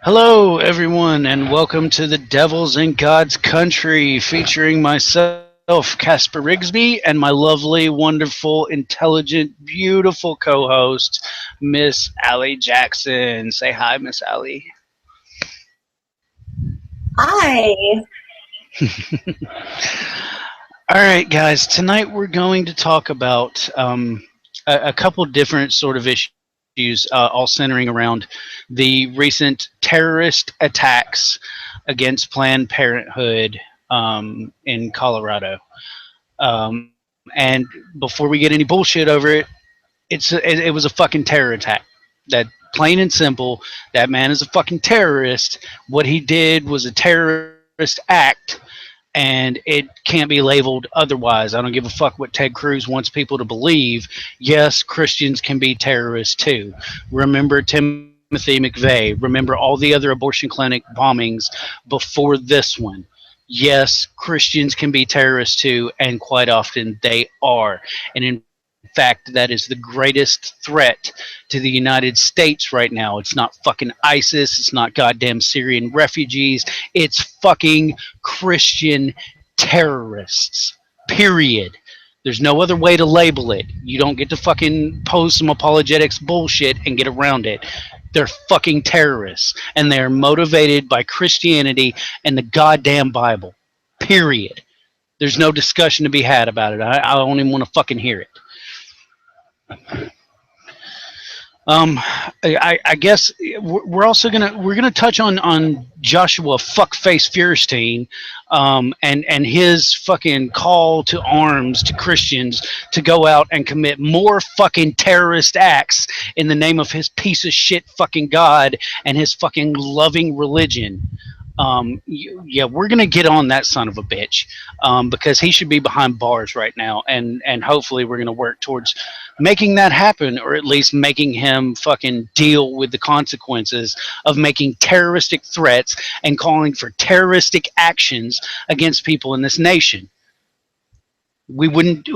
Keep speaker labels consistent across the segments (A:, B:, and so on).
A: Hello, everyone, and welcome to the Devils in God's Country, featuring myself, Casper Rigsby, and my lovely, wonderful, intelligent, beautiful co-host, Miss Allie Jackson. Say hi, Miss Allie.
B: Hi.
A: All right, guys. Tonight we're going to talk about a couple different sort of issues, all centering around the recent terrorist attacks against Planned Parenthood in Colorado. And before we get any bullshit over it, it was a fucking terror attack. That plain and simple. That man is a fucking terrorist. What he did was a terrorist act, and it can't be labeled otherwise. I don't give a fuck what Ted Cruz wants people to believe. Yes, Christians can be terrorists too. Remember Timothy McVeigh. Remember all the other abortion clinic bombings before this one. Yes, Christians can be terrorists too, and quite often they are. And in fact, that is the greatest threat to the United States right now. It's not fucking ISIS. It's not goddamn Syrian refugees. It's fucking Christian terrorists. Period. There's no other way to label it. You don't get to fucking pose some apologetics bullshit and get around it. They're fucking terrorists. And they're motivated by Christianity and the goddamn Bible. Period. There's no discussion to be had about it. I don't even want to fucking hear it. I guess we're also gonna touch on Joshua fuckface Feurstein, and his fucking call to arms to Christians to go out and commit more fucking terrorist acts in the name of his piece of shit fucking God and his fucking loving religion. Yeah, we're gonna get on that son of a bitch, because he should be behind bars right now, and hopefully we're gonna work towards making that happen, or at least making him fucking deal with the consequences of making terroristic threats and calling for terroristic actions against people in this nation. We wouldn't.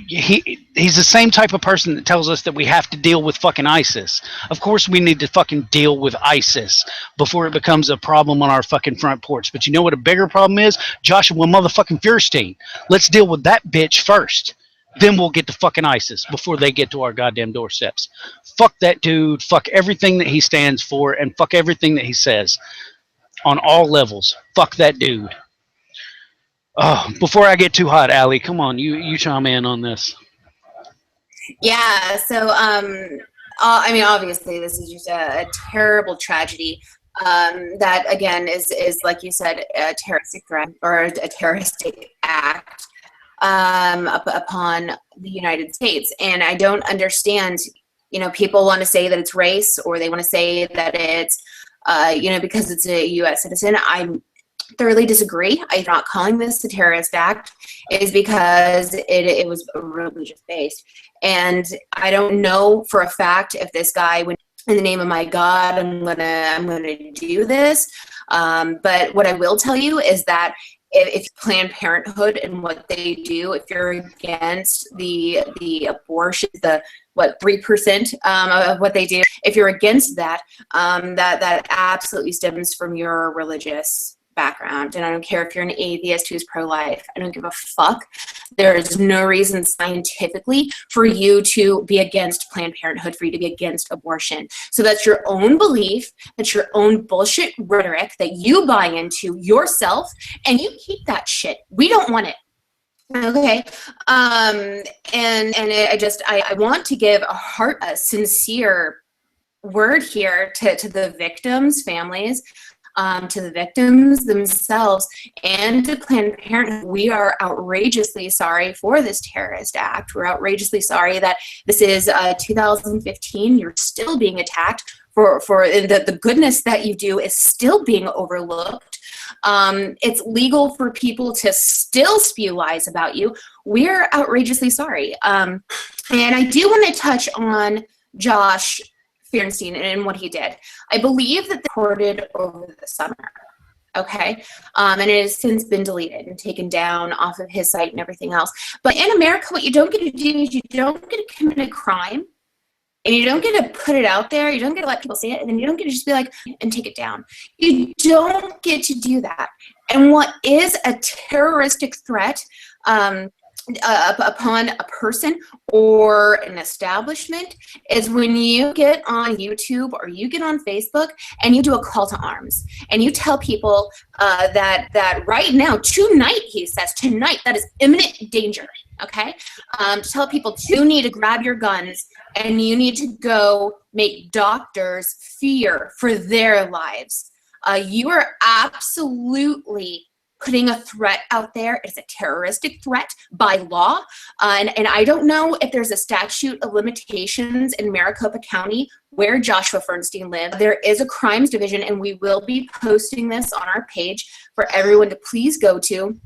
A: He's the same type of person that tells us that we have to deal with fucking ISIS. Of course, we need to fucking deal with ISIS before it becomes a problem on our fucking front porch. But you know what a bigger problem is? Joshua motherfucking Feurstein. Let's deal with that bitch first. Then we'll get to fucking ISIS before they get to our goddamn doorsteps. Fuck that dude. Fuck everything that he stands for, and fuck everything that he says on all levels. Fuck that dude. Oh, before I get too hot, Allie, come on, you chime in on this.
B: Yeah. I mean, obviously, this is just a terrible tragedy. That again is like you said, a terroristic threat or a terroristic act upon the United States. And I don't understand. People want to say that it's race, or they want to say that it's, because it's a U.S. citizen. I thoroughly disagree. I'm not calling this a terrorist act, is because it was religious based, and I don't know for a fact if this guy would, in the name of my God, I'm gonna do this. But what I will tell you is that if Planned Parenthood and what they do, if you're against the abortion, the 3% of what they do, if you're against that, that absolutely stems from your religious background. And I don't care if you're an atheist who's pro-life. I don't give a fuck. There is no reason scientifically for you to be against Planned Parenthood, for you to be against abortion. So that's your own belief, that's your own bullshit rhetoric that you buy into yourself, and you keep that shit. We don't want it. Okay. I want to give a sincere word here to the victims' families, to the victims themselves, and to Planned Parenthood. We are outrageously sorry for this terrorist act. We're outrageously sorry that this is 2015. You're still being attacked for the goodness that you do is still being overlooked. It's legal for people to still spew lies about you. We're outrageously sorry. And I do want to touch on Josh Feurstein and what he did. I believe that they recorded over the summer. Okay. And it has since been deleted and taken down off of his site and everything else. But in America, what you don't get to do is you don't get to commit a crime and you don't get to put it out there. You don't get to let people see it, and then you don't get to just be like, and take it down. You don't get to do that. And what is a terroristic threat upon a person or an establishment is when you get on YouTube or you get on Facebook and you do a call to arms and you tell people that right now, tonight, he says, tonight, that is imminent danger. Okay, to tell people you need to grab your guns and you need to go make doctors fear for their lives. You are absolutely putting a threat out there. It's a terroristic threat by law. And I don't know if there's a statute of limitations in Maricopa County where Joshua Feurstein lives. There is a crimes division, and we will be posting this on our page for everyone to please go to.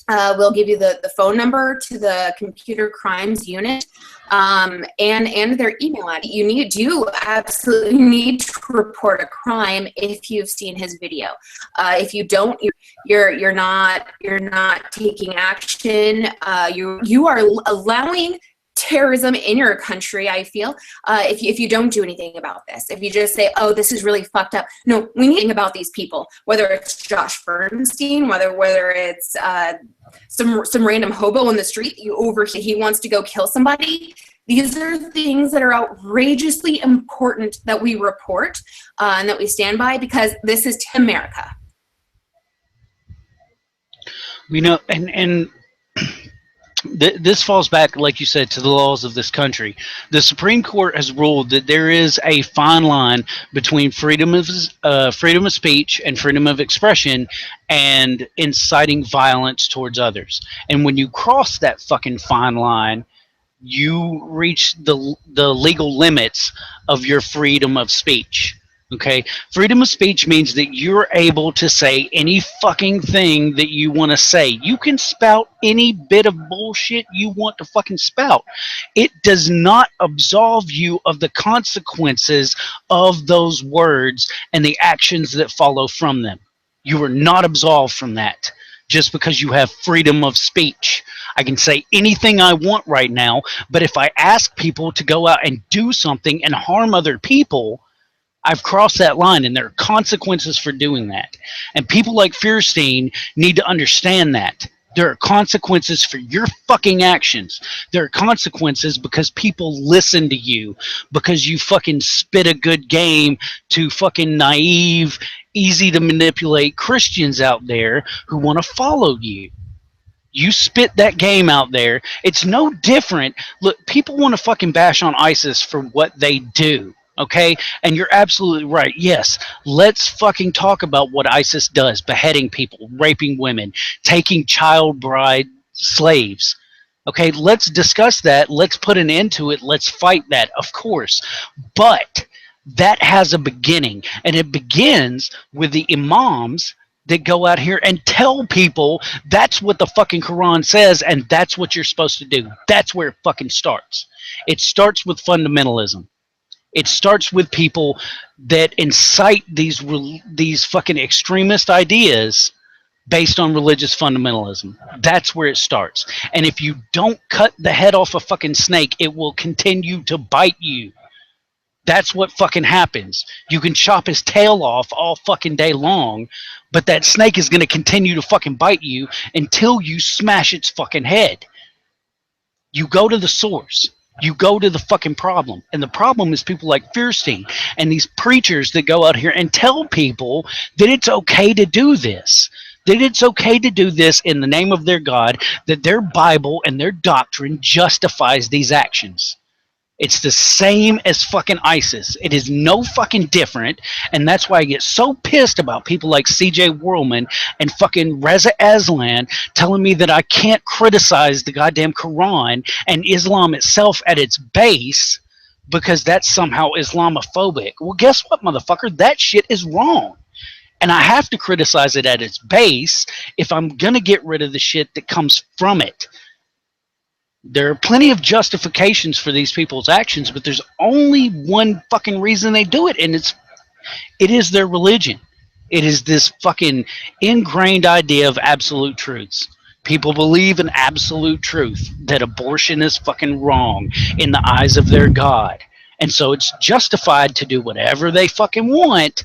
B: We'll give you the phone number to the computer crimes unit and their email address. You absolutely need to report a crime if you've seen his video. If you don't, you're not taking action. You are allowing terrorism in your country, I feel, if you don't do anything about this. If you just say, oh, this is really fucked up. No, we need to think about these people, whether it's Josh Feurstein, whether it's some random hobo in the street he wants to go kill somebody. These are things that are outrageously important that we report and that we stand by, because this is America.
A: We know, and this falls back, like you said, to the laws of this country. The Supreme Court has ruled that there is a fine line between freedom of speech and freedom of expression and inciting violence towards others. And when you cross that fucking fine line, you reach the legal limits of your freedom of speech. Okay, freedom of speech means that you're able to say any fucking thing that you want to say. You can spout any bit of bullshit you want to fucking spout. It does not absolve you of the consequences of those words and the actions that follow from them. You are not absolved from that just because you have freedom of speech. I can say anything I want right now, but if I ask people to go out and do something and harm other people, I've crossed that line, and there are consequences for doing that. And people like Feurstein need to understand that. There are consequences for your fucking actions. There are consequences because people listen to you, because you fucking spit a good game to fucking naive, easy to manipulate Christians out there who want to follow you. You spit that game out there. It's no different. Look, people want to fucking bash on ISIS for what they do. Okay, and you're absolutely right. Yes, let's fucking talk about what ISIS does: beheading people, raping women, taking child bride slaves. Okay, let's discuss that. Let's put an end to it. Let's fight that, of course. But that has a beginning, and it begins with the imams that go out here and tell people that's what the fucking Quran says, and that's what you're supposed to do. That's where it fucking starts. It starts with fundamentalism. It starts with people that incite these fucking extremist ideas based on religious fundamentalism. That's where it starts. And if you don't cut the head off a fucking snake, it will continue to bite you. That's what fucking happens. You can chop his tail off all fucking day long, but that snake is going to continue to fucking bite you until you smash its fucking head. You go to the source. You go to the fucking problem. And the problem is people like Feurstein and these preachers that go out here and tell people that it's okay to do this. That it's okay to do this in the name of their God, that their Bible and their doctrine justifies these actions. It's the same as fucking ISIS. It is no fucking different, and that's why I get so pissed about people like C.J. Whirlman and fucking Reza Aslan telling me that I can't criticize the goddamn Quran and Islam itself at its base because that's somehow Islamophobic. Well, guess what, motherfucker? That shit is wrong. And I have to criticize it at its base if I'm going to get rid of the shit that comes from it. There are plenty of justifications for these people's actions, but there's only one fucking reason they do it, and it is their religion. It is this fucking ingrained idea of absolute truths. People believe in absolute truth, that abortion is fucking wrong in the eyes of their God. And so it's justified to do whatever they fucking want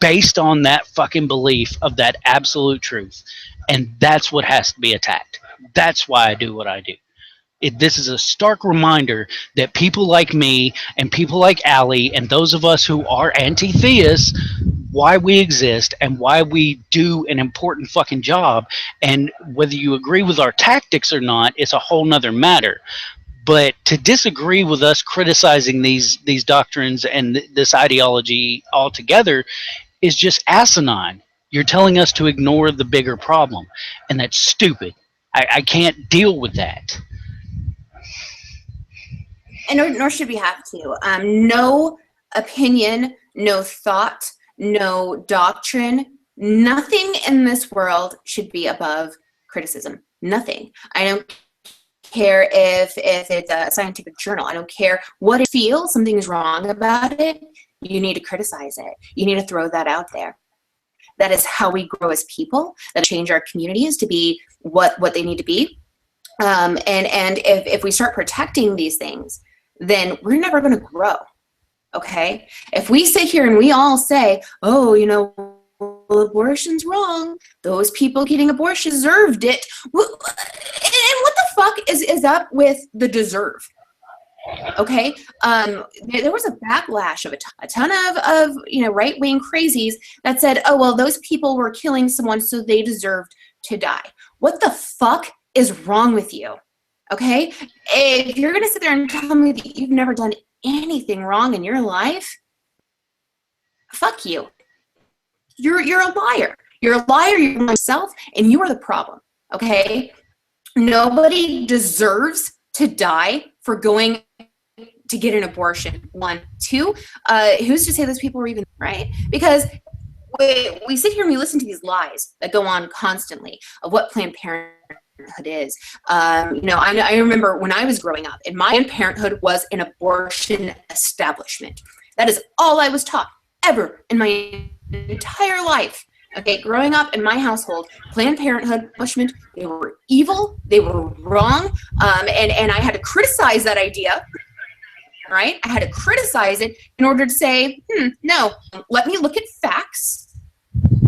A: based on that fucking belief of that absolute truth. And that's what has to be attacked. That's why I do what I do. This is a stark reminder that people like me and people like Allie and those of us who are anti-theists, why we exist and why we do an important fucking job. And whether you agree with our tactics or not, it's a whole nother matter. But to disagree with us criticizing these doctrines and this ideology altogether is just asinine. You're telling us to ignore the bigger problem, and that's stupid. I can't deal with that.
B: And nor should we have to. No opinion, no thought, no doctrine, nothing in this world should be above criticism. Nothing. I don't care if it's a scientific journal. I don't care what it feels. Something is wrong about it. You need to criticize it. You need to throw that out there. That is how we grow as people. That change our communities to be what they need to be. And if we start protecting these things, then we're never going to grow. Okay? If we sit here and we all say, oh, you know, abortion's wrong. Those people getting abortion deserved it. And what the fuck is up with the deserve? Okay, there was a backlash of a ton of you know, right-wing crazies that said, oh well, those people were killing someone so they deserved to die. What the fuck is wrong with you? Okay, if you're gonna sit there and tell me that you've never done anything wrong in your life, fuck you. You're a liar. You're a liar. You're yourself, and you are the problem. Okay, nobody deserves to die for going to get an abortion. 1, 2, who's to say those people were even right? Because we sit here and we listen to these lies that go on constantly of what Planned Parenthood is. You know, I remember when I was growing up, and my Planned Parenthood was an abortion establishment. That is all I was taught ever in my entire life. Okay, growing up in my household, Planned Parenthood establishment, they were evil, they were wrong, and I had to criticize that idea, right? I had to criticize it in order to say, no, let me look at facts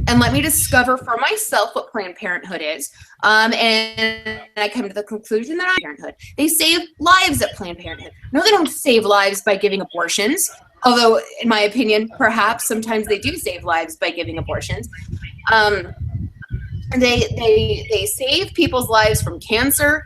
B: and let me discover for myself what Planned Parenthood is. And I come to the conclusion that Parenthood, they save lives at Planned Parenthood. No, they don't save lives by giving abortions. Although, in my opinion, perhaps sometimes they do save lives by giving abortions. They save people's lives from cancer.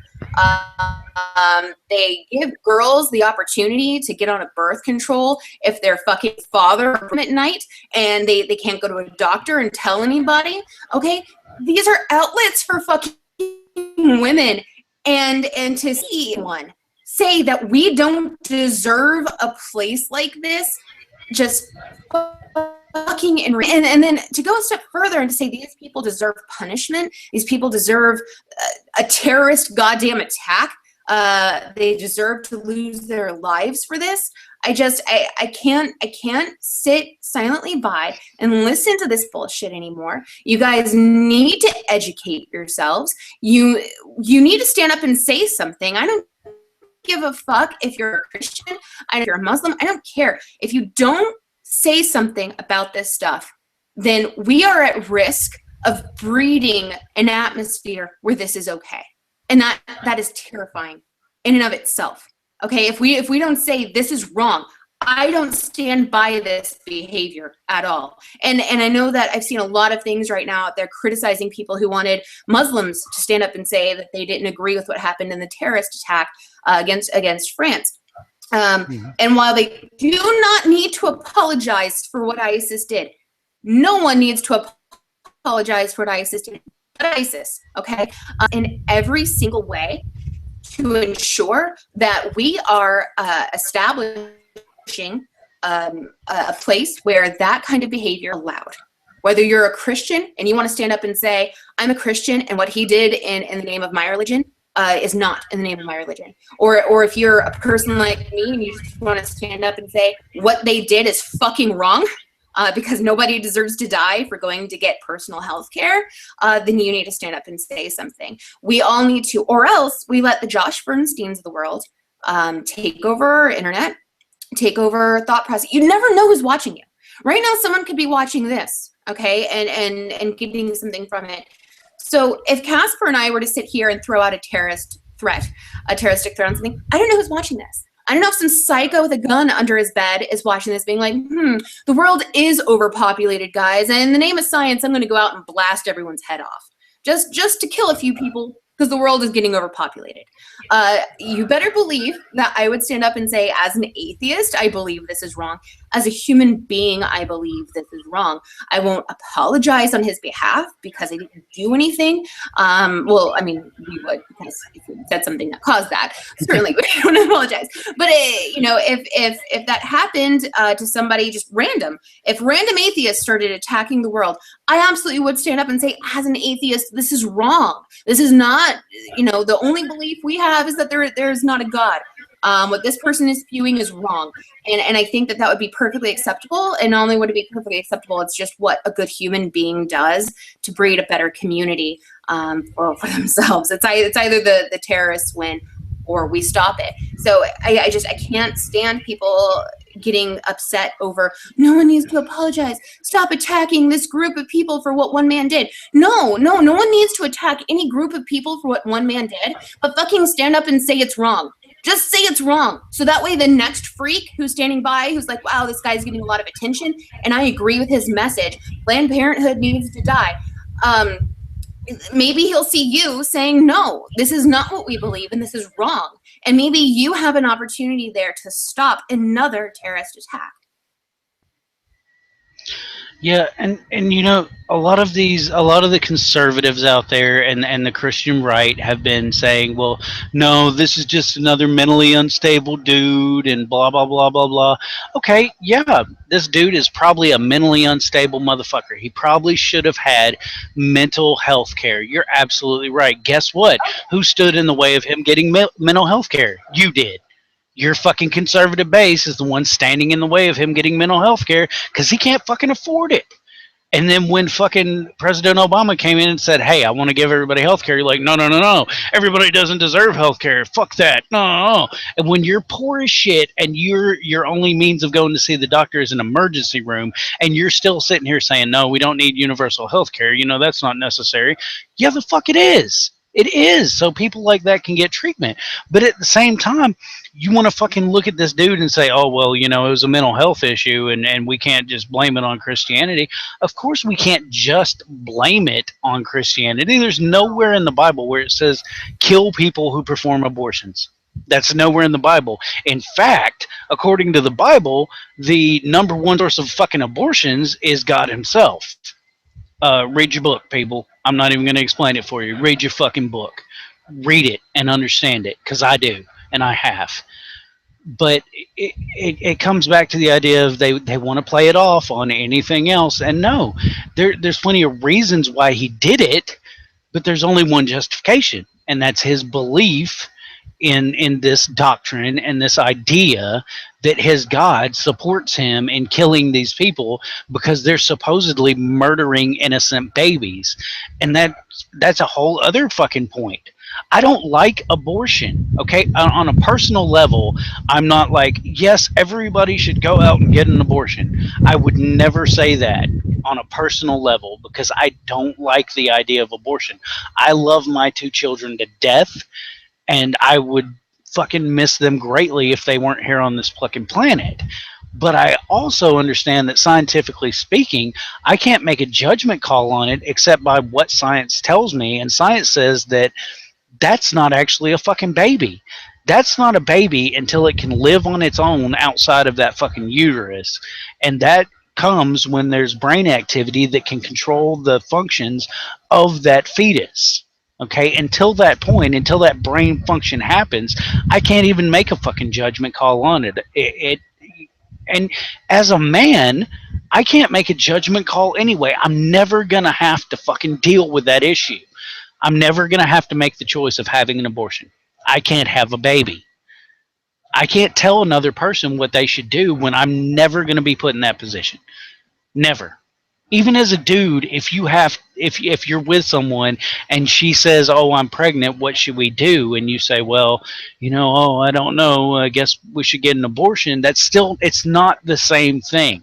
B: They give girls the opportunity to get on a birth control if their fucking father at night and they can't go to a doctor and tell anybody. Okay, these are outlets for fucking women, and to see one say that we don't deserve a place like this, just fucking and then to go a step further and to say these people deserve punishment, these people deserve a terrorist goddamn attack, they deserve to lose their lives for this. I can't sit silently by and listen to this bullshit anymore. You guys need to educate yourselves. You need to stand up and say something. I don't give a fuck if you're a Christian, if you're a Muslim, I don't care. If you don't say something about this stuff, then we are at risk of breeding an atmosphere where this is okay. And that is terrifying in and of itself. Okay, if we don't say this is wrong, I don't stand by this behavior at all. And I know that I've seen a lot of things right now out there criticizing people who wanted Muslims to stand up and say that they didn't agree with what happened in the terrorist attack against France. And while they do not need to apologize for what ISIS did, no one needs to apologize for what ISIS did. But ISIS, okay, in every single way to ensure that we are establishing a place where that kind of behavior is allowed. Whether you're a Christian and you want to stand up and say, I'm a Christian and what he did in the name of my religion is not in the name of my religion. Or if you're a person like me and you just want to stand up and say what they did is fucking wrong because nobody deserves to die for going to get personal health care, then you need to stand up and say something. We all need to, or else we let the Josh Feursteins of the world take over our internet. take over thought process. You never know who's watching you. Right now, someone could be watching this, okay, and getting something from it. So if Casper and I were to sit here and throw out a terroristic threat on something, I don't know who's watching this. I don't know if some psycho with a gun under his bed is watching this being like, the world is overpopulated, guys, and in the name of science, I'm going to go out and blast everyone's head off. Just to kill a few people because the world is getting overpopulated. You better believe that I would stand up and say, as an atheist, I believe this is wrong. As a human being, I believe this is wrong. I won't apologize on his behalf because I didn't do anything. Well, I mean, we would, because if we said something that caused that, certainly we don't apologize. But if that happened to somebody just random, if random atheists started attacking the world, I absolutely would stand up and say, as an atheist, this is wrong. This is not, the only belief we have is that there's not a God. What this person is spewing is wrong. And I think that would be perfectly acceptable. And not only would it be perfectly acceptable, it's just what a good human being does to breed a better community for themselves. It's either the terrorists win or we stop it. So I can't stand people getting upset over, no one needs to apologize. Stop attacking this group of people for what one man did. No one needs to attack any group of people for what one man did, but fucking stand up and say it's wrong. Just say it's wrong. So that way the next freak who's standing by, who's like, wow, this guy's getting a lot of attention, and I agree with his message, Planned Parenthood needs to die. Maybe he'll see you saying, no, this is not what we believe, and this is wrong. And maybe you have an opportunity there to stop another terrorist attack.
A: Yeah, and a lot of the conservatives out there and the Christian right have been saying, well, no, this is just another mentally unstable dude and blah blah blah blah blah. Okay, yeah, this dude is probably a mentally unstable motherfucker. He probably should have had mental health care. You're absolutely right. Guess what? Who stood in the way of him getting mental health care? You did. Your fucking conservative base is the one standing in the way of him getting mental health care because he can't fucking afford it. And then when fucking President Obama came in and said, hey, I want to give everybody health care, you're like, no. Everybody doesn't deserve health care. Fuck that. No. And when you're poor as shit and your only means of going to see the doctor is an emergency room and you're still sitting here saying, no, we don't need universal health care, that's not necessary. Yeah, the fuck it is. It is, so people like that can get treatment. But at the same time, you want to fucking look at this dude and say, oh, well, it was a mental health issue and we can't just blame it on Christianity. Of course we can't just blame it on Christianity. There's nowhere in the Bible where it says kill people who perform abortions. That's nowhere in the Bible. In fact, according to the Bible, the number one source of fucking abortions is God himself. Read your book, people. I'm not even going to explain it for you. Read your fucking book. Read it and understand it, because I do, and I have. But it comes back to the idea of they want to play it off on anything else. And no, there's plenty of reasons why he did it, but there's only one justification, and that's his belief in this doctrine and this idea that his God supports him in killing these people because they're supposedly murdering innocent babies. And that's a whole other fucking point. I don't like abortion, okay? On a personal level, I'm not like, yes, everybody should go out and get an abortion. I would never say that on a personal level because I don't like the idea of abortion. I love my 2 children to death, and I would fucking miss them greatly if they weren't here on this fucking planet. But I also understand that scientifically speaking, I can't make a judgment call on it except by what science tells me. And science says that that's not actually a fucking baby. That's not a baby until it can live on its own outside of that fucking uterus. And that comes when there's brain activity that can control the functions of that fetus. Okay, until that point, until that brain function happens, I can't even make a fucking judgment call on it. And as a man, I can't make a judgment call anyway. I'm never going to have to fucking deal with that issue. I'm never going to have to make the choice of having an abortion. I can't have a baby. I can't tell another person what they should do when I'm never going to be put in that position. Never. Even as a dude, if you're with someone and she says, "Oh, I'm pregnant, what should we do?" and you say, "Well, oh, I don't know, I guess we should get an abortion." That's still, it's not the same thing.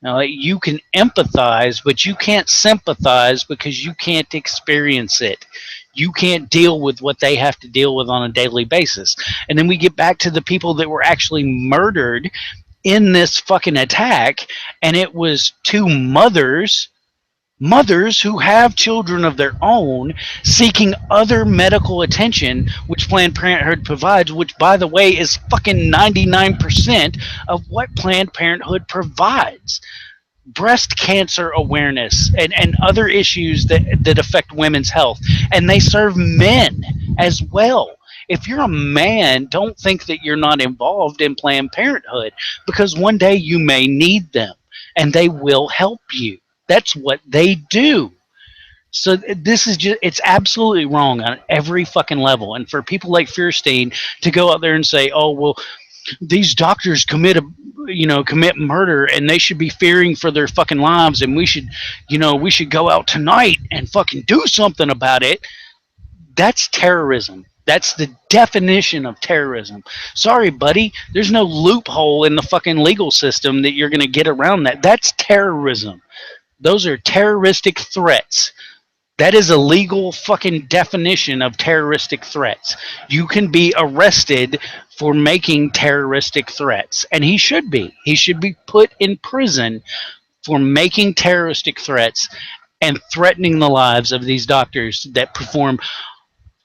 A: Now, like, you can empathize, but you can't sympathize because you can't experience it. You can't deal with what they have to deal with on a daily basis. And then we get back to the people that were actually murdered in this fucking attack, and it was two mothers who have children of their own seeking other medical attention, which Planned Parenthood provides, which, by the way, is fucking 99% of what Planned Parenthood provides. Breast cancer awareness and other issues that affect women's health. And they serve men as well. If you're a man, don't think that you're not involved in Planned Parenthood, because one day you may need them and they will help you. That's what they do. So this is just, it's absolutely wrong on every fucking level. And for people like Feurstein to go out there and say, "Oh, well, these doctors commit murder and they should be fearing for their fucking lives, and we should go out tonight and fucking do something about it." That's terrorism. That's the definition of terrorism. Sorry, buddy, there's no loophole in the fucking legal system that you're going to get around that. That's terrorism. Those are terroristic threats. That is a legal fucking definition of terroristic threats. You can be arrested for making terroristic threats, and he should be. He should be put in prison for making terroristic threats and threatening the lives of these doctors that perform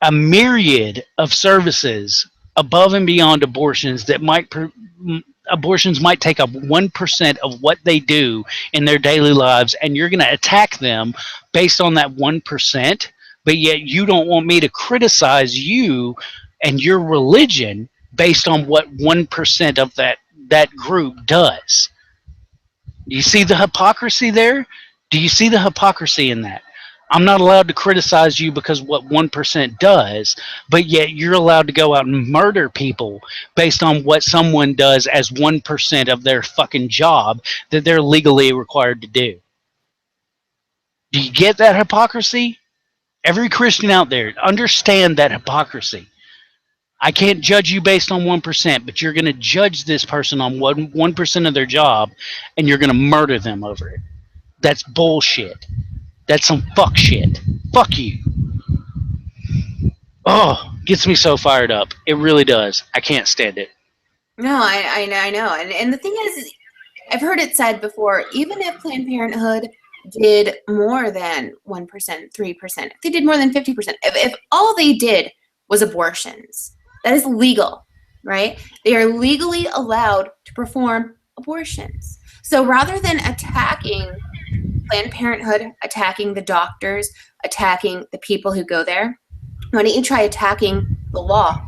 A: a myriad of services above and beyond abortions that abortions might take up 1% of what they do in their daily lives, and you're going to attack them based on that 1%, but yet you don't want me to criticize you and your religion based on what 1% of that group does. You see the hypocrisy there? Do you see the hypocrisy in that? I'm not allowed to criticize you because what 1% does, but yet you're allowed to go out and murder people based on what someone does as 1% of their fucking job that they're legally required to do. Do you get that hypocrisy? Every Christian out there, understand that hypocrisy. I can't judge you based on 1%, but you're going to judge this person on 1% of their job, and you're going to murder them over it. That's bullshit. That's some fuck shit. Fuck you. Oh, gets me so fired up. It really does. I can't stand it.
B: No, I know. And the thing is, I've heard it said before, even if Planned Parenthood did more than 1%, 3%, if they did more than 50%, if all they did was abortions, that is legal, right? They are legally allowed to perform abortions. So rather than attacking Planned Parenthood, attacking the doctors, attacking the people who go there, why don't you try attacking the law,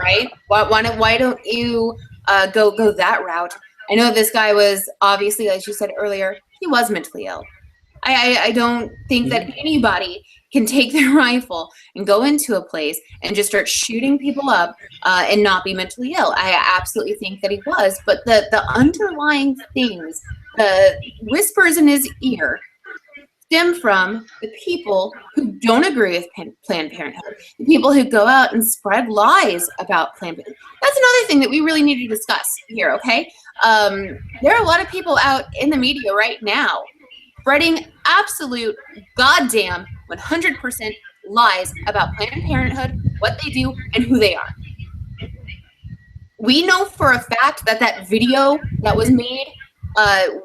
B: right? Why don't you go that route? I know this guy was obviously, as you said earlier, he was mentally ill. I don't think that anybody can take their rifle and go into a place and just start shooting people up and not be mentally ill. I absolutely think that he was, but the underlying things, the whispers in his ear, stem from the people who don't agree with Planned Parenthood, the people who go out and spread lies about Planned Parenthood. That's another thing that we really need to discuss here, okay? There are a lot of people out in the media right now spreading absolute goddamn 100% lies about Planned Parenthood, what they do, and who they are. We know for a fact that that video that was made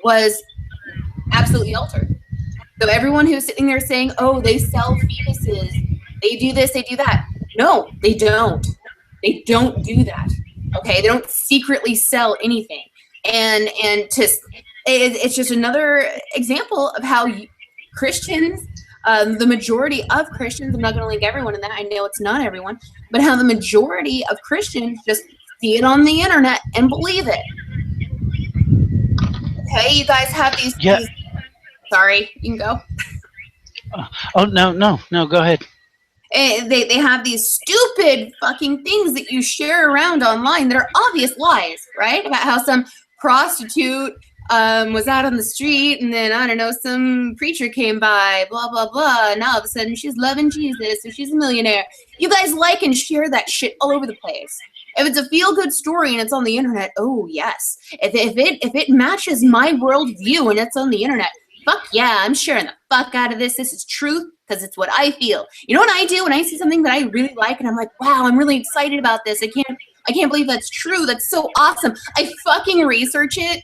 B: was absolutely altered. So everyone who's sitting there saying, "Oh, they sell fetuses, they do this, they do that." No, they don't. They don't do that. Okay, they don't secretly sell anything. And it's just another example of how Christians, the majority of Christians, I'm not going to link everyone in that, I know it's not everyone, but how the majority of Christians just see it on the internet and believe it. Okay, you guys have these sorry, you can go.
A: Oh, no, go ahead.
B: They have these stupid fucking things that you share around online that are obvious lies, right? About how some prostitute was out on the street, and then I don't know, some preacher came by, blah blah blah, and all of a sudden she's loving Jesus, so she's a millionaire. You guys like and share that shit all over the place. If it's a feel-good story and it's on the internet, oh yes. If it matches my worldview and it's on the internet, fuck yeah, I'm sharing the fuck out of this. This is truth because it's what I feel. You know what I do when I see something that I really like and I'm like, wow, I'm really excited about this. I can't believe that's true. That's so awesome. I fucking research it.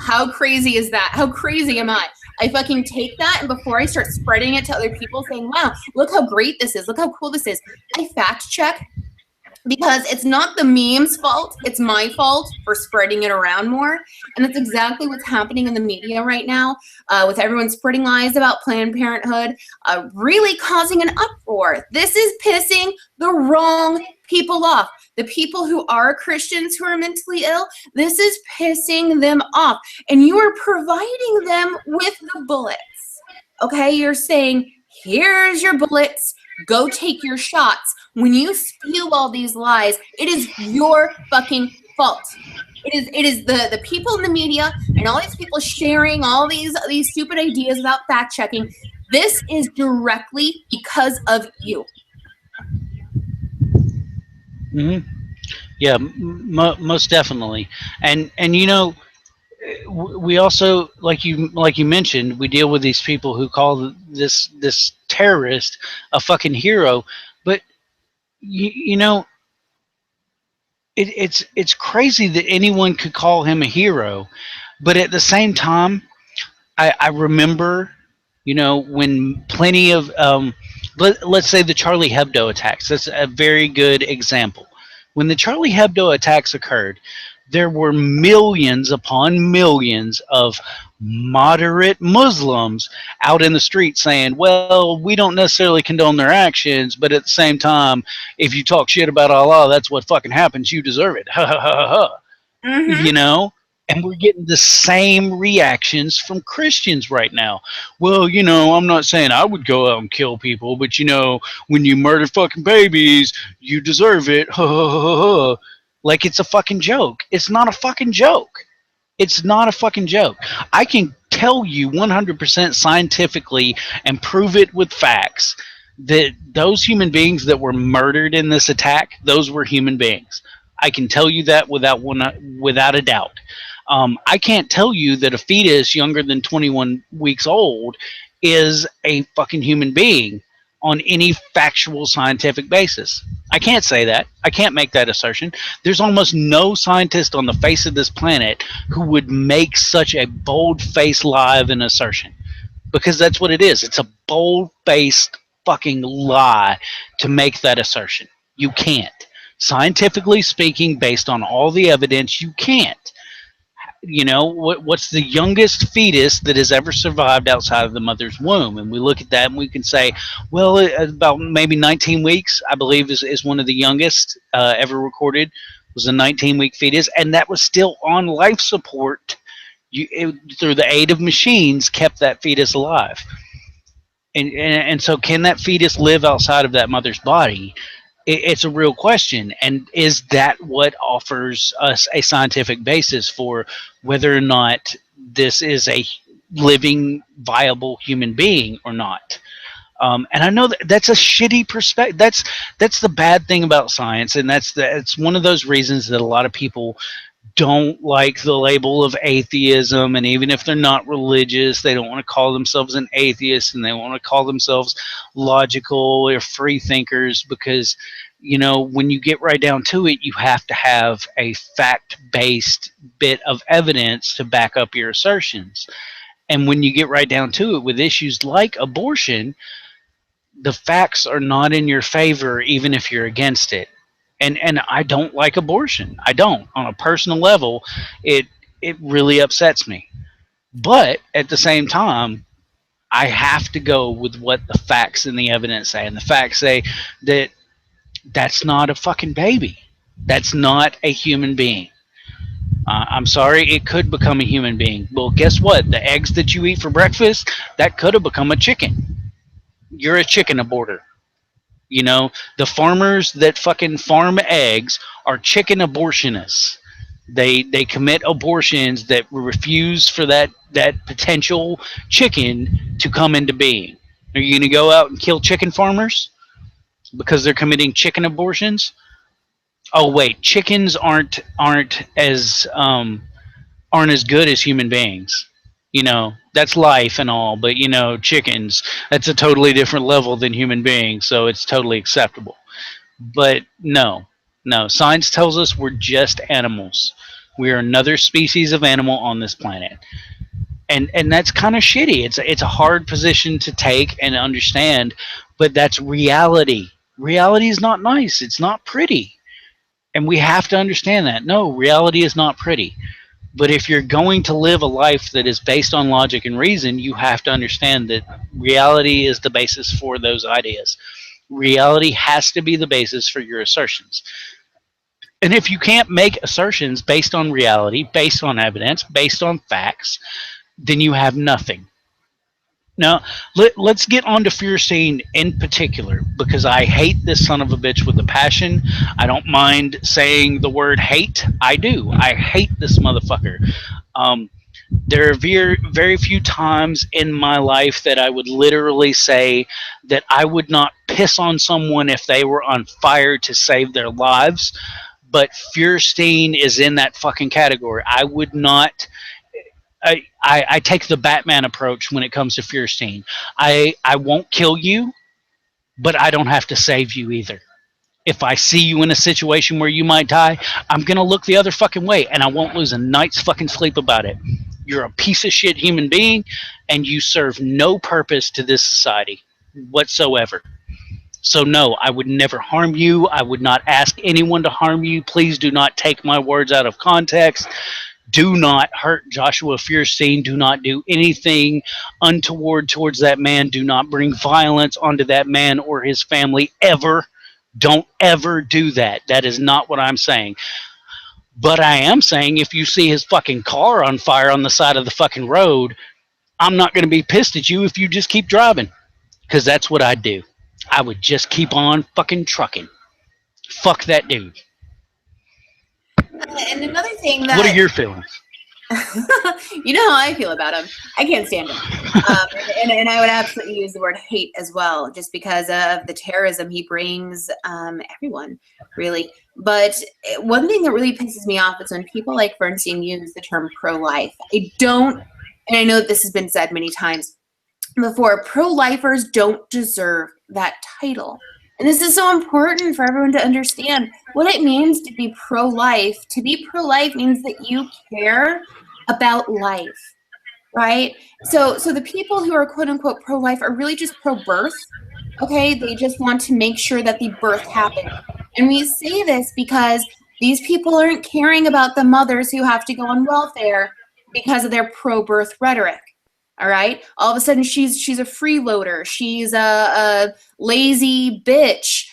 B: How crazy is that? How crazy am I? I fucking take that, and before I start spreading it to other people saying, wow, look how great this is, look how cool this is, I fact check, because it's not the meme's fault, it's my fault for spreading it around more. And that's exactly what's happening in the media right now, with everyone spreading lies about Planned Parenthood, really causing an uproar. This is pissing the wrong people off. The people who are Christians who are mentally ill, this is pissing them off. And you are providing them with the bullets. Okay, you're saying, here's your bullets, go take your shots. When you spew all these lies, it is your fucking fault. It is the people in the media and all these people sharing all these stupid ideas without fact checking. This is directly because of you.
A: Mm-hmm. Yeah, most definitely. And you know, we also, like you mentioned, we deal with these people who call this terrorist a fucking hero. But you know, it's crazy that anyone could call him a hero. But at the same time, I remember, you know, when plenty of let's say the Charlie Hebdo attacks. That's a very good example. When the Charlie Hebdo attacks occurred, there were millions upon millions of moderate Muslims out in the street saying, well, we don't necessarily condone their actions, but at the same time, if you talk shit about Allah, that's what fucking happens. You deserve it. Ha ha ha ha. You know? And we're getting the same reactions from Christians right now. Well, you know, I'm not saying I would go out and kill people, but you know, when you murder fucking babies, you deserve it. Ha ha ha ha. Like it's a fucking joke. It's not a fucking joke. It's not a fucking joke. I can tell you 100% scientifically and prove it with facts that those human beings that were murdered in this attack, those were human beings. I can tell you that without a doubt. I can't tell you that a fetus younger than 21 weeks old is a fucking human being on any factual scientific basis. I can't say that. I can't make that assertion. There's almost no scientist on the face of this planet who would make such a bold-faced lie of an assertion, because that's what it is. It's a bold-faced fucking lie to make that assertion. You can't. Scientifically speaking, based on all the evidence, you can't. You know, what's the youngest fetus that has ever survived outside of the mother's womb? And we look at that and we can say, well, about maybe 19 weeks, I believe, is one of the youngest ever recorded, was a 19-week fetus, and that was still on life support. Through the aid of machines, kept that fetus alive. And so can that fetus live outside of that mother's body? It's a real question. And is that what offers us a scientific basis for whether or not this is a living, viable human being or not? And I know that's a shitty perspective. That's the bad thing about science, and it's one of those reasons that a lot of people don't like the label of atheism. And even if they're not religious, they don't want to call themselves an atheist, and they want to call themselves logical or free thinkers, because, you know, when you get right down to it, you have to have a fact-based bit of evidence to back up your assertions. And when you get right down to it with issues like abortion, the facts are not in your favor, even if you're against it. And I don't like abortion. I don't. On a personal level, it really upsets me. But at the same time, I have to go with what the facts and the evidence say. And the facts say that that's not a fucking baby. That's not a human being. I'm sorry, it could become a human being. Well, guess what? The eggs that you eat for breakfast, that could have become a chicken. You're a chicken aborter. You know, the farmers that fucking farm eggs are chicken abortionists. They commit abortions that refuse for that potential chicken to come into being. Are you going to go out and kill chicken farmers because they're committing chicken abortions? Oh wait, chickens aren't as good as human beings. That's life and all, but chickens, that's a totally different level than human beings, so it's totally acceptable. But no, no, science tells us we're just animals. We are another species of animal on this planet. And that's kind of shitty. It's a hard position to take and understand, but that's reality. Reality is not nice. It's not pretty. And we have to understand that. No, reality is not pretty. But if you're going to live a life that is based on logic and reason, you have to understand that reality is the basis for those ideas. Reality has to be the basis for your assertions. And if you can't make assertions based on reality, based on evidence, based on facts, then you have nothing. Now, let's get on to Feurstein in particular, because I hate this son of a bitch with a passion. I don't mind saying the word hate. I do. I hate this motherfucker. Um, there are very few times in my life that I would literally say that I would not piss on someone if they were on fire to save their lives. But Feurstein is in that fucking category. I would not. I take the Batman approach when it comes to Feurstein. I won't kill you, but I don't have to save you either. If I see you in a situation where you might die, I'm gonna look the other fucking way, and I won't lose a night's fucking sleep about it. You're a piece of shit human being, and you serve no purpose to this society whatsoever. So no, I would never harm you. I would not ask anyone to harm you. Please do not take my words out of context. Do not hurt Joshua Feurstein. Do not do anything untoward towards that man. Do not bring violence onto that man or his family ever. Don't ever do that. That is not what I'm saying. But I am saying if you see his fucking car on fire on the side of the fucking road, I'm not going to be pissed at you if you just keep driving. Because that's what I'd do. I would just keep on fucking trucking. Fuck that dude.
B: And another thing that...
A: What are your feelings?
B: You know how I feel about him. I can't stand him. And I would absolutely use the word hate as well, just because of the terrorism he brings everyone, really. But one thing that really pisses me off is when people like Feurstein use the term pro-life. I don't, and I know this has been said many times before, pro-lifers don't deserve that title. And this is so important for everyone to understand what it means to be pro-life. To be pro-life means that you care about life, right? So the people who are quote-unquote pro-life are really just pro-birth, okay? They just want to make sure that the birth happens. And we say this because these people aren't caring about the mothers who have to go on welfare because of their pro-birth rhetoric. All right. All of a sudden, she's a freeloader. She's a lazy bitch.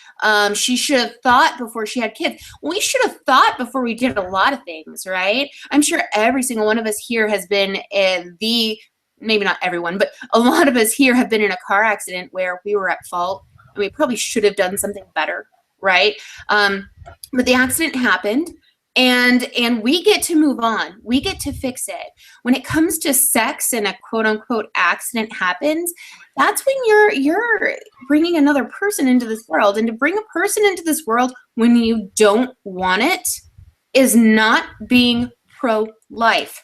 B: She should have thought before she had kids. We should have thought before we did a lot of things, right? I'm sure every single one of us here has been in maybe not everyone, but a lot of us here have been in a car accident where we were at fault and we probably should have done something better, right? But the accident happened. And we get to move on. We get to fix it. When it comes to sex and a quote unquote accident happens, that's when you're bringing another person into this world. And to bring a person into this world when you don't want it is not being pro-life.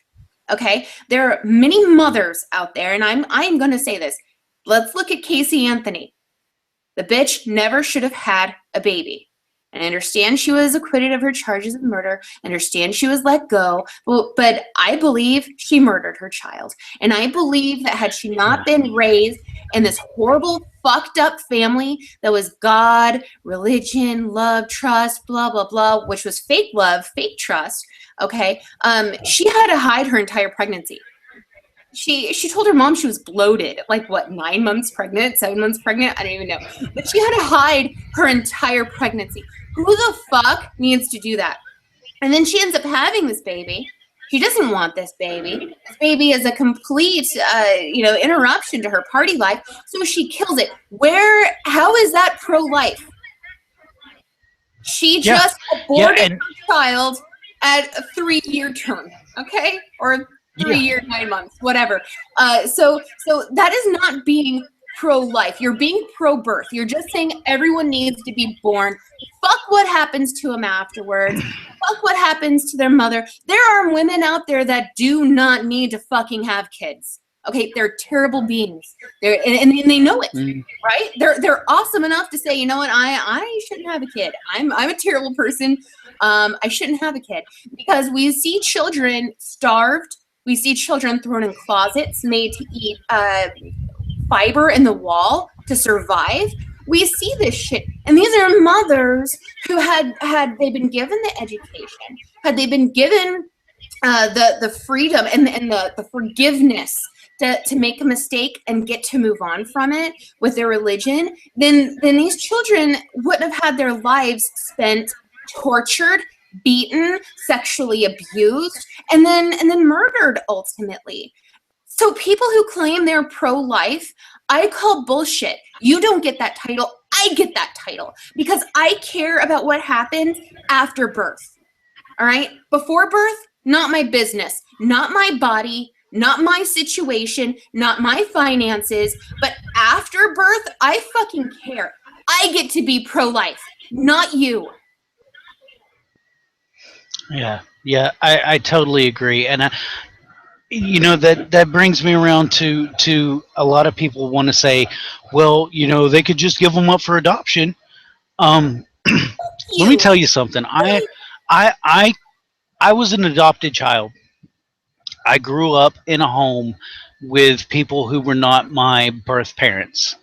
B: Okay? There are many mothers out there, and I'm going to say this. Let's look at Casey Anthony. The bitch never should have had a baby. And I understand she was acquitted of her charges of murder. I understand she was let go. But I believe she murdered her child. And I believe that had she not been raised in this horrible, fucked up family that was God, religion, love, trust, blah, blah, blah, which was fake love, fake trust, okay? She had to hide her entire pregnancy. She told her mom she was bloated, like what, 9 months pregnant, 7 months pregnant? I don't even know. But she had to hide her entire pregnancy. Who the fuck needs to do that? And then she ends up having this baby. She doesn't want this baby. This baby is a complete, interruption to her party life. So she kills it. How is that pro-life? She just aborted her child at a 3-year term, okay? Or 3
A: Yeah.
B: years, 9 months, whatever. So that is not being pro-life. You're being pro-birth. You're just saying everyone needs to be born. Fuck what happens to them afterwards. Fuck what happens to their mother. There are women out there that do not need to fucking have kids. Okay, they're terrible beings. And they know it, right? They're awesome enough to say, you know what, I shouldn't have a kid. I'm a terrible person. I shouldn't have a kid, because we see children starved. We see children thrown in closets, made to eat fiber in the wall to survive. We see this shit, and these are mothers who had they been given the education, had they been given the freedom and the forgiveness to make a mistake and get to move on from it with their religion, then these children wouldn't have had their lives spent tortured, beaten, sexually abused, and then murdered ultimately. So people who claim they're pro-life, I call bullshit. You don't get that title. I get that title because I care about what happens after birth. All right? Before birth, not my business, not my body, not my situation, not my finances, but after birth, I fucking care. I get to be pro-life, not you.
A: Yeah, I totally agree, and that brings me around to a lot of people want to say, well, they could just give them up for adoption. Let me tell you something. I was an adopted child. I grew up in a home with people who were not my birth parents.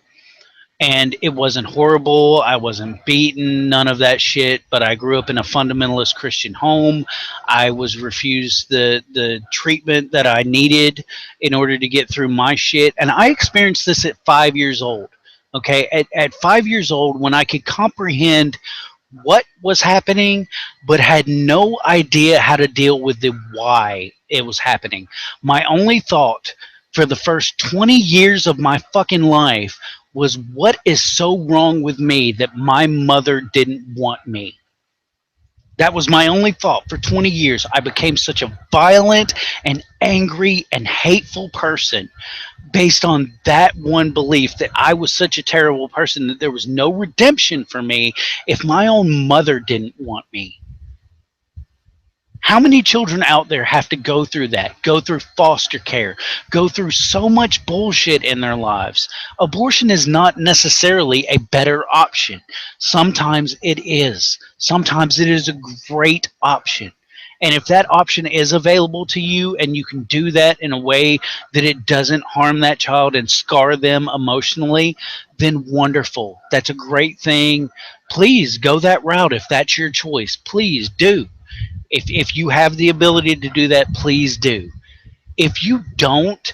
A: And it wasn't horrible. I wasn't beaten, none of that shit. But I grew up in a fundamentalist Christian home. I was refused the treatment that I needed in order to get through my shit. And I experienced this at 5 years old. Okay, at 5 years old, when I could comprehend what was happening, but had no idea how to deal with the why it was happening. My only thought for the first 20 years of my fucking life was, what is so wrong with me that my mother didn't want me? That was my only thought for 20 years. I became such a violent and angry and hateful person based on that one belief, that I was such a terrible person that there was no redemption for me if my own mother didn't want me. How many children out there have to go through that, go through foster care, go through so much bullshit in their lives? Abortion is not necessarily a better option. Sometimes it is. Sometimes it is a great option. And if that option is available to you and you can do that in a way that it doesn't harm that child and scar them emotionally, then wonderful. That's a great thing. Please go that route if that's your choice. Please do. If you have the ability to do that, please do. If you don't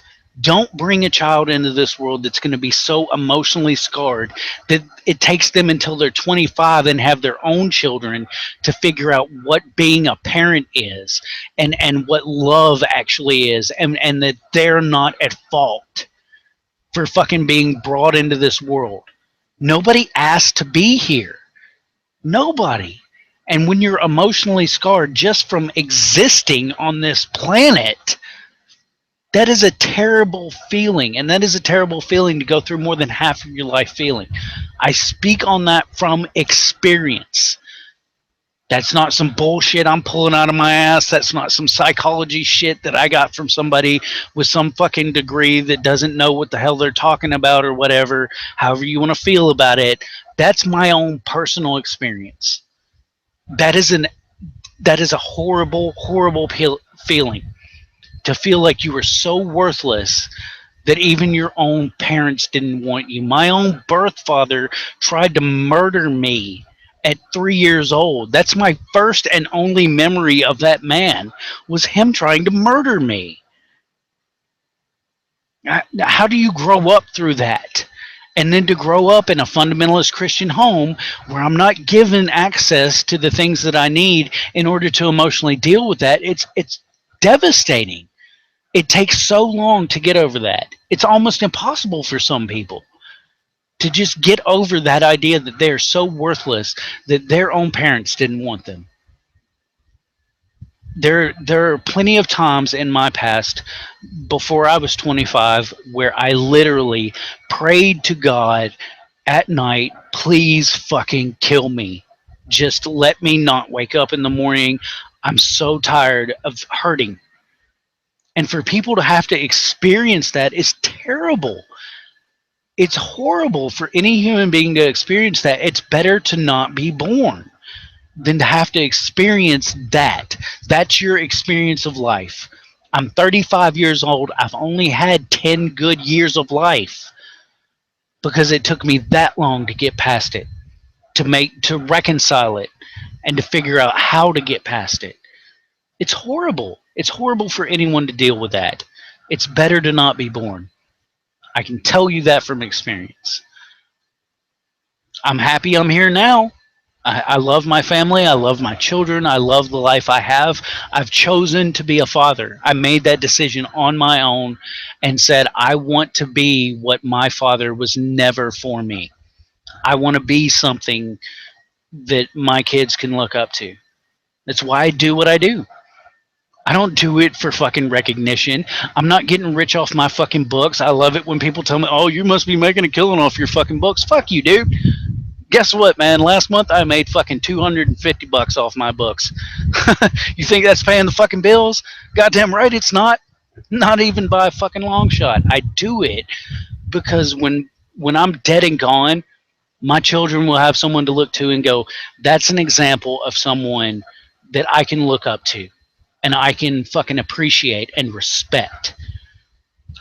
A: bring a child into this world that's going to be so emotionally scarred that it takes them until they're 25 and have their own children to figure out what being a parent is, and what love actually is, and that they're not at fault for fucking being brought into this world. Nobody asked to be here. Nobody. And when you're emotionally scarred just from existing on this planet, that is a terrible feeling. And that is a terrible feeling to go through more than half of your life feeling. I speak on that from experience. That's not some bullshit I'm pulling out of my ass. That's not some psychology shit that I got from somebody with some fucking degree that doesn't know what the hell they're talking about or whatever, however you want to feel about it. That's my own personal experience. That is a horrible, horrible feeling, to feel like you were so worthless that even your own parents didn't want you. My own birth father tried to murder me at 3 years old. That's my first and only memory of that man, was him trying to murder me. How do you grow up through that? And then to grow up in a fundamentalist Christian home where I'm not given access to the things that I need in order to emotionally deal with that, it's devastating. It takes so long to get over that. It's almost impossible for some people to just get over that idea that they're so worthless that their own parents didn't want them. There are plenty of times in my past before I was 25 where I literally prayed to God at night, please fucking kill me. Just let me not wake up in the morning. I'm so tired of hurting. And for people to have to experience that is terrible. It's horrible for any human being to experience that. It's better to not be born than to have to experience that. That's your experience of life. I'm 35 years old. I've only had 10 good years of life because it took me that long to get past it, to reconcile it, and to figure out how to get past it. It's horrible. It's horrible for anyone to deal with that. It's better to not be born. I can tell you that from experience. I'm happy I'm here now. I love my family. I love my children. I love the life I have. I've chosen to be a father. I made that decision on my own and said, I want to be what my father was never for me. I want to be something that my kids can look up to. That's why I do what I do. I don't do it for fucking recognition. I'm not getting rich off my fucking books. I love it when people tell me, oh, you must be making a killing off your fucking books. Fuck you, dude. Guess what, man? Last month I made fucking $250 off my books. You think that's paying the fucking bills? Goddamn right it's not. Not even by a fucking long shot. I do it because when I'm dead and gone, my children will have someone to look to and go, that's an example of someone that I can look up to and I can fucking appreciate and respect.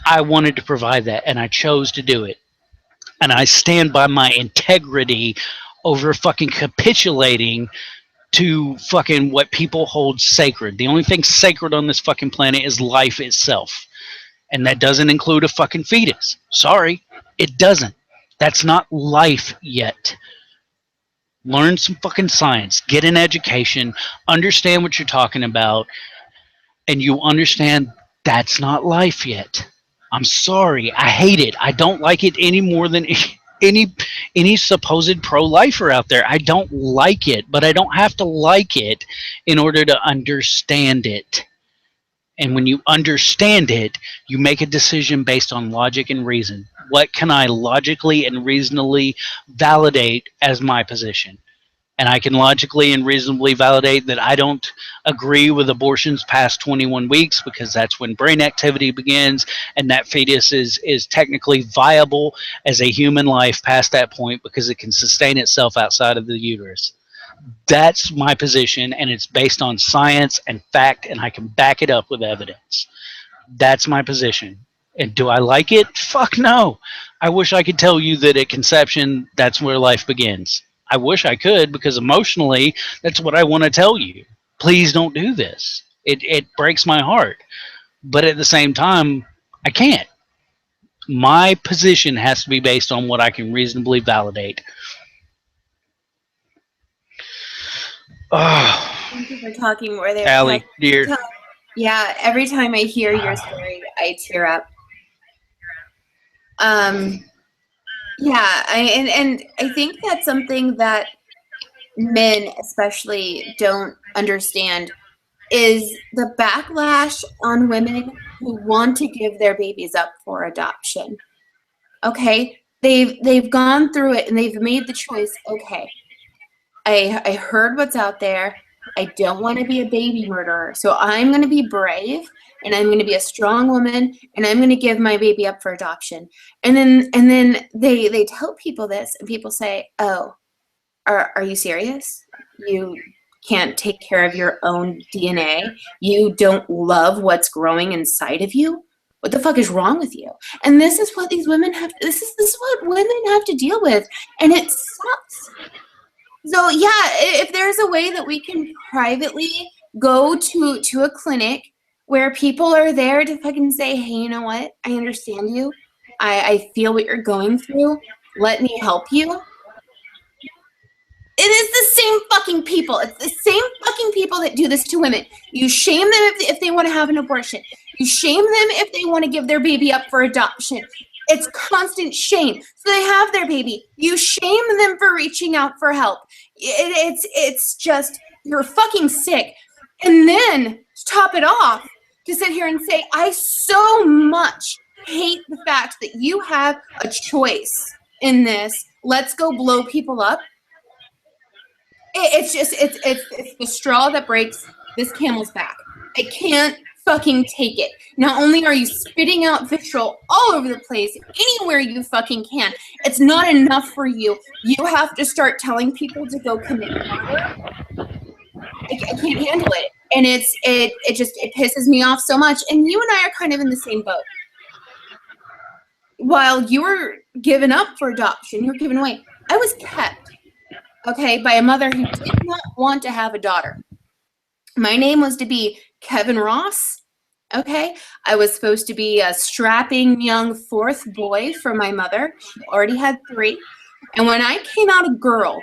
A: I wanted to provide that and I chose to do it. And I stand by my integrity over fucking capitulating to fucking what people hold sacred. The only thing sacred on this fucking planet is life itself. And that doesn't include a fucking fetus. Sorry, it doesn't. That's not life yet. Learn some fucking science, get an education, understand what you're talking about, and you understand that's not life yet. I'm sorry. I hate it. I don't like it any more than any supposed pro-lifer out there. I don't like it, but I don't have to like it in order to understand it. And when you understand it, you make a decision based on logic and reason. What can I logically and reasonably validate as my position? And I can logically and reasonably validate that I don't agree with abortions past 21 weeks because that's when brain activity begins and that fetus is technically viable as a human life past that point because it can sustain itself outside of the uterus. That's my position, and it's based on science and fact, and I can back it up with evidence. That's my position. And do I like it? Fuck no. I wish I could tell you that at conception, that's where life begins. I wish I could because emotionally, that's what I want to tell you. Please don't do this. It breaks my heart. But at the same time, I can't. My position has to be based on what I can reasonably validate. Oh,
B: Thank you for talking more there.
A: Allie, dear.
B: Yeah, every time I hear your story, I tear up. Yeah, and I think that's something that men especially don't understand is the backlash on women who want to give their babies up for adoption. Okay? They've gone through it and they've made the choice, okay, I heard what's out there. I don't want to be a baby murderer. So I'm going to be brave and I'm going to be a strong woman and I'm going to give my baby up for adoption. And then they tell people this and people say, "Oh, are you serious? You can't take care of your own DNA? You don't love what's growing inside of you? What the fuck is wrong with you?" And this is what these women have this is what women have to deal with, and it sucks. So yeah, if there's a way that we can privately go to a clinic where people are there to fucking say, "Hey, you know what? I understand you. I feel what you're going through. Let me help you." It is the same fucking people. It's the same fucking people that do this to women. You shame them if they want to have an abortion. You shame them if they want to give their baby up for adoption. It's constant shame. So they have their baby. You shame them for reaching out for help. It's just, you're fucking sick. And then top it off, to sit here and say, I so much hate the fact that you have a choice in this. Let's go blow people up. It's the straw that breaks this camel's back. I can't fucking take it. Not only are you spitting out vitriol all over the place, anywhere you fucking can, it's not enough for you. You have to start telling people to go commit murder. I can't handle it. And it pisses me off so much. And you and I are kind of in the same boat. While you were given up for adoption, you were given away. I was kept, okay, by a mother who did not want to have a daughter. My name was to be Kevin Ross, okay? I was supposed to be a strapping young fourth boy for my mother. She already had 3. And when I came out a girl,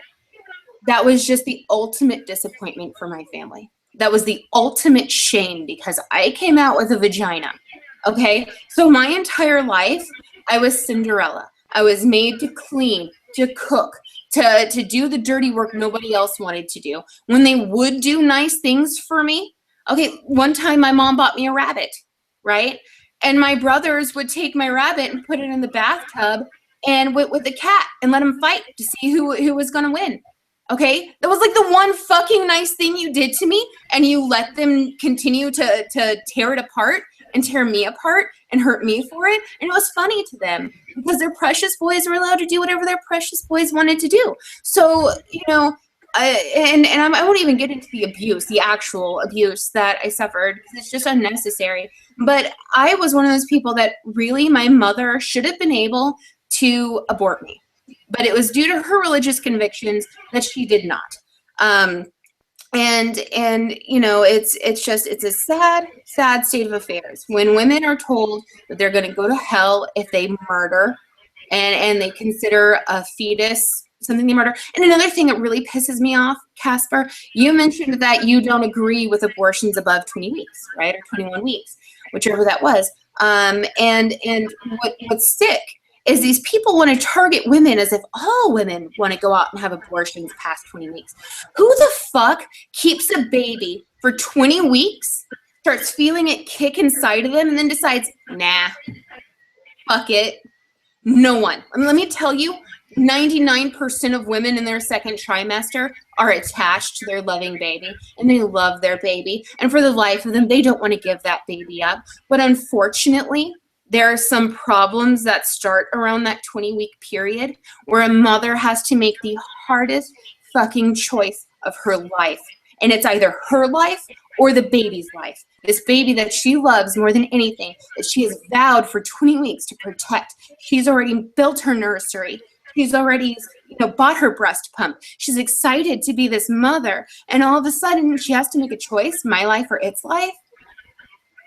B: that was just the ultimate disappointment for my family. That was the ultimate shame because I came out with a vagina, okay? So my entire life, I was Cinderella. I was made to clean, to cook, to do the dirty work nobody else wanted to do. When they would do nice things for me, okay, one time my mom bought me a rabbit, right? And my brothers would take my rabbit and put it in the bathtub and with the cat and let them fight to see who was going to win. Okay, that was like the one fucking nice thing you did to me, and you let them continue to tear it apart and tear me apart and hurt me for it. And it was funny to them because their precious boys were allowed to do whatever their precious boys wanted to do. So, you know, I won't even get into the abuse, the actual abuse that I suffered, because it's just unnecessary. But I was one of those people that really, my mother should have been able to abort me. But it was due to her religious convictions that she did not. And you know, it's a sad state of affairs when women are told that they're going to go to hell if they murder, and they consider a fetus something they murder. And another thing that really pisses me off, Casper, you mentioned that you don't agree with abortions above 20 weeks, right, or 21 weeks, whichever that was. And what's sick is these people want to target women as if all women want to go out and have abortions past 20 weeks. Who the fuck keeps a baby for 20 weeks, starts feeling it kick inside of them, and then decides, nah, fuck it? No one. I mean, let me tell you, 99% of women in their second trimester are attached to their loving baby, and they love their baby. And for the life of them, they don't want to give that baby up. But unfortunately, there are some problems that start around that 20-week period where a mother has to make the hardest fucking choice of her life. And it's either her life or the baby's life. This baby that she loves more than anything, that she has vowed for 20 weeks to protect. She's already built her nursery. She's already, bought her breast pump. She's excited to be this mother. And all of a sudden, she has to make a choice, my life or its life.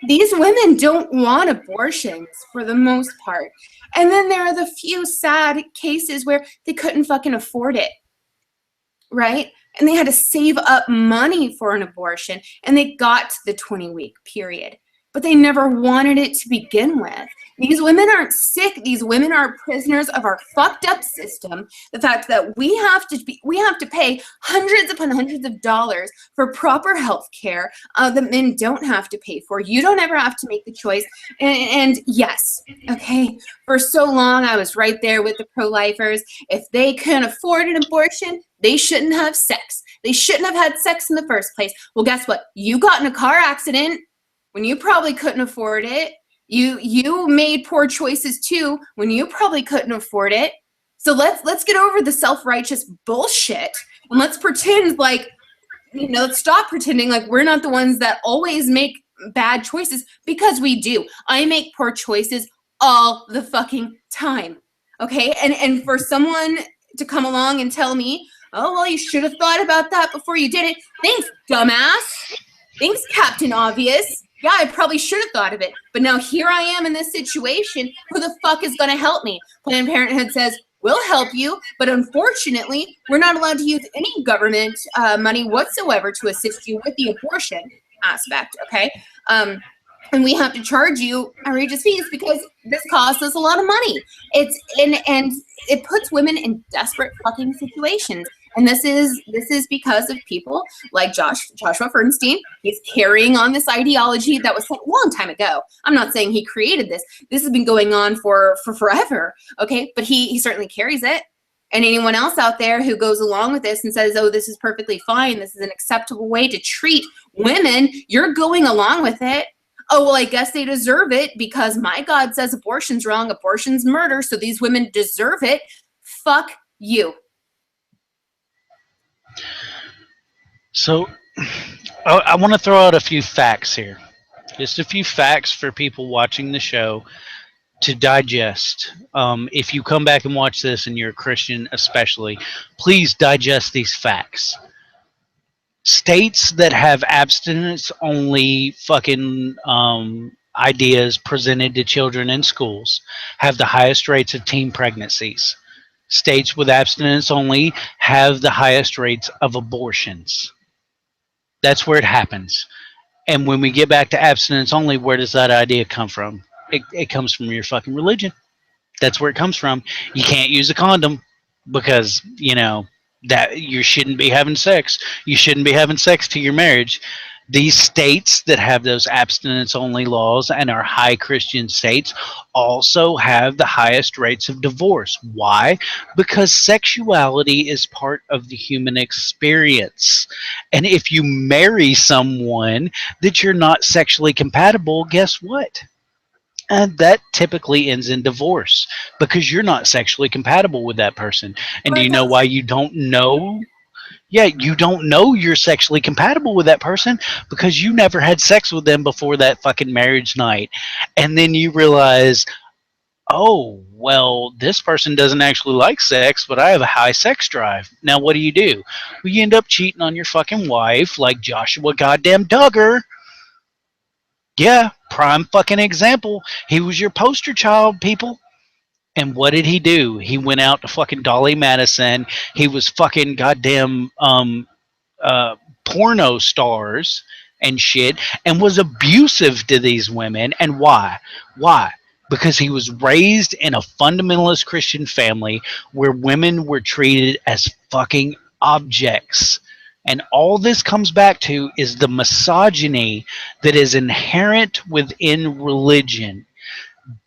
B: These women don't want abortions for the most part. And then there are the few sad cases where they couldn't fucking afford it, right? And they had to save up money for an abortion, and they got to the 20-week period. But they never wanted it to begin with. These women aren't sick. These women are prisoners of our fucked up system. The fact that we have to pay hundreds upon hundreds of dollars for proper health care that men don't have to pay for. You don't ever have to make the choice. And yes, okay, for so long I was right there with the pro-lifers. If they couldn't afford an abortion, they shouldn't have sex. They shouldn't have had sex in the first place. Well, guess what? You got in a car accident when you probably couldn't afford it. You made poor choices too when you probably couldn't afford it. So let's get over the self-righteous bullshit, and let's pretend like, let's stop pretending like we're not the ones that always make bad choices, because we do. I make poor choices all the fucking time. Okay? And for someone to come along and tell me, oh, well, you should have thought about that before you did it. Thanks, dumbass. Thanks, Captain Obvious. Yeah, I probably should have thought of it. But now here I am in this situation. Who the fuck is going to help me? Planned Parenthood says, we'll help you. But unfortunately, we're not allowed to use any government money whatsoever to assist you with the abortion aspect, okay? And we have to charge you outrageous fees because this costs us a lot of money. And it puts women in desperate fucking situations. And this is because of people like Joshua Feurstein. He's carrying on this ideology that was set a long time ago. I'm not saying he created this. This has been going on for forever. Okay, but he certainly carries it. And anyone else out there who goes along with this and says, "Oh, this is perfectly fine. This is an acceptable way to treat women," you're going along with it. Oh, well, I guess they deserve it because my God says abortion's wrong. Abortion's murder. So these women deserve it. Fuck you.
A: So I want to throw out a few facts here. Just a few facts for people watching the show to digest. If you come back and watch this and you're a Christian especially, please digest these facts. States that have abstinence-only fucking ideas presented to children in schools have the highest rates of teen pregnancies. States with abstinence only have the highest rates of abortions. That's where it happens. And when we get back to abstinence only, where does that idea come from? It comes from your fucking religion. That's where it comes from. You can't use a condom because, that you shouldn't be having sex. You shouldn't be having sex to your marriage. These states that have those abstinence only laws and are high Christian states also have the highest rates of divorce. Why? Because sexuality is part of the human experience. And if you marry someone that you're not sexually compatible, guess what? And that typically ends in divorce because you're not sexually compatible with that person. And do you know why you don't know? Yeah, you don't know you're sexually compatible with that person because you never had sex with them before that fucking marriage night. And then you realize, oh, well, this person doesn't actually like sex, but I have a high sex drive. Now, what do? Well, you end up cheating on your fucking wife like Joshua goddamn Duggar. Yeah, prime fucking example. He was your poster child, people. And what did he do? He went out to fucking Dolly Madison. He was fucking goddamn porno stars and shit and was abusive to these women. And why? Why? Because he was raised in a fundamentalist Christian family where women were treated as fucking objects. And all this comes back to is the misogyny that is inherent within religion.